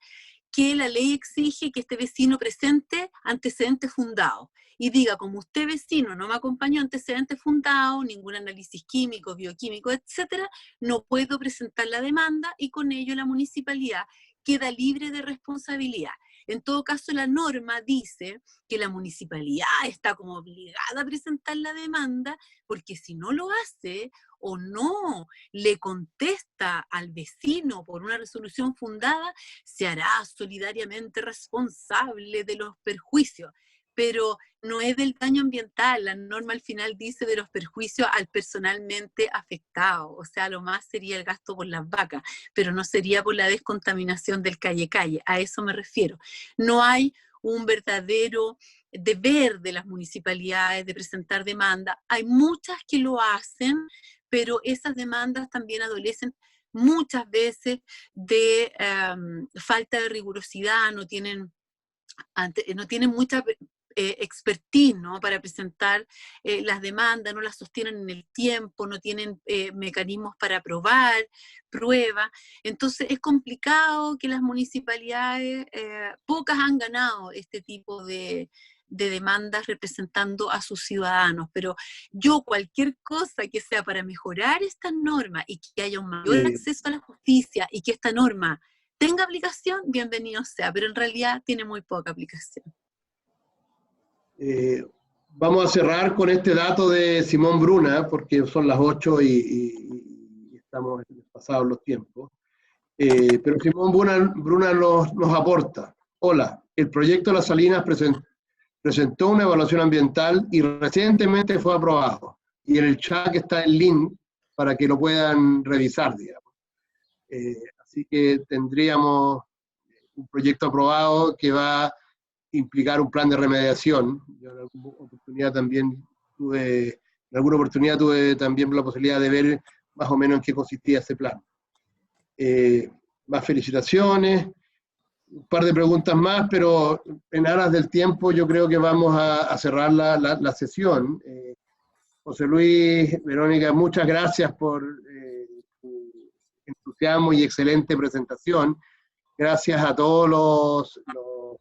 que la ley exige que este vecino presente antecedentes fundados. Y diga, como usted vecino no me acompañó antecedentes fundados, ningún análisis químico, bioquímico, etcétera, no puedo presentar la demanda y con ello la municipalidad queda libre de responsabilidad. En todo caso, la norma dice que la municipalidad está como obligada a presentar la demanda, porque si no lo hace o no le contesta al vecino por una resolución fundada, se hará solidariamente responsable de los perjuicios. Pero no es del daño ambiental, la norma al final dice de los perjuicios al personalmente afectado, o sea, lo más sería el gasto por las vacas, pero no sería por la descontaminación del calle-calle, a eso me refiero. No hay un verdadero deber de las municipalidades de presentar demanda, hay muchas que lo hacen, pero esas demandas también adolecen muchas veces de falta de rigurosidad, no tienen mucha expertise, ¿no?, para presentar las demandas, no las sostienen en el tiempo, no tienen mecanismos para probar, prueba. Entonces es complicado que las municipalidades, pocas han ganado este tipo de demandas representando a sus ciudadanos, pero yo cualquier cosa que sea para mejorar esta norma y que haya un mayor acceso a la justicia y que esta norma tenga aplicación, bienvenido sea, pero en realidad tiene muy poca aplicación. Vamos a cerrar con este dato de Simón Bruna, porque son las 8 y estamos pasados los tiempos. Pero Simón Bruna nos aporta. Hola, el proyecto Las Salinas presentó una evaluación ambiental y recientemente fue aprobado. Y en el chat está el link para que lo puedan revisar, digamos. Así que tendríamos un proyecto aprobado que va a implicar un plan de remediación. Yo en alguna oportunidad tuve también la posibilidad de ver más o menos en qué consistía ese plan. Más felicitaciones, un par de preguntas más, pero en aras del tiempo yo creo que vamos a cerrar la sesión. José Luis, Verónica, muchas gracias por tu entusiasmo y excelente presentación. Gracias a todos los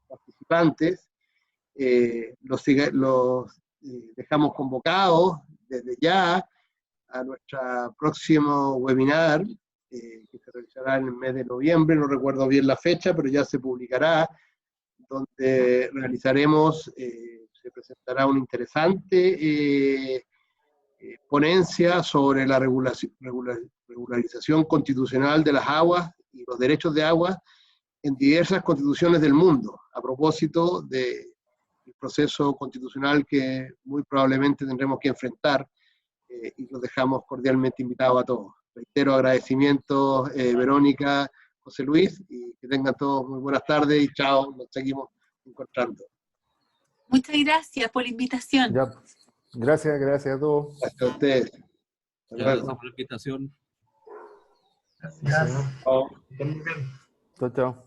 participantes. Los dejamos convocados desde ya a nuestro próximo webinar, que se realizará en el mes de noviembre, no recuerdo bien la fecha, pero ya se publicará, donde realizaremos, se presentará una interesante ponencia sobre la regularización constitucional de las aguas y los derechos de agua en diversas constituciones del mundo, a propósito del proceso constitucional que muy probablemente tendremos que enfrentar, y los dejamos cordialmente invitados a todos. Reitero agradecimientos, Verónica, José Luis, y que tengan todos muy buenas tardes y chao, nos seguimos encontrando. Muchas gracias por la invitación. Ya. Gracias a todos. Gracias a ustedes. Gracias por la invitación. Gracias. Chao. Que estén muy bien. Chao.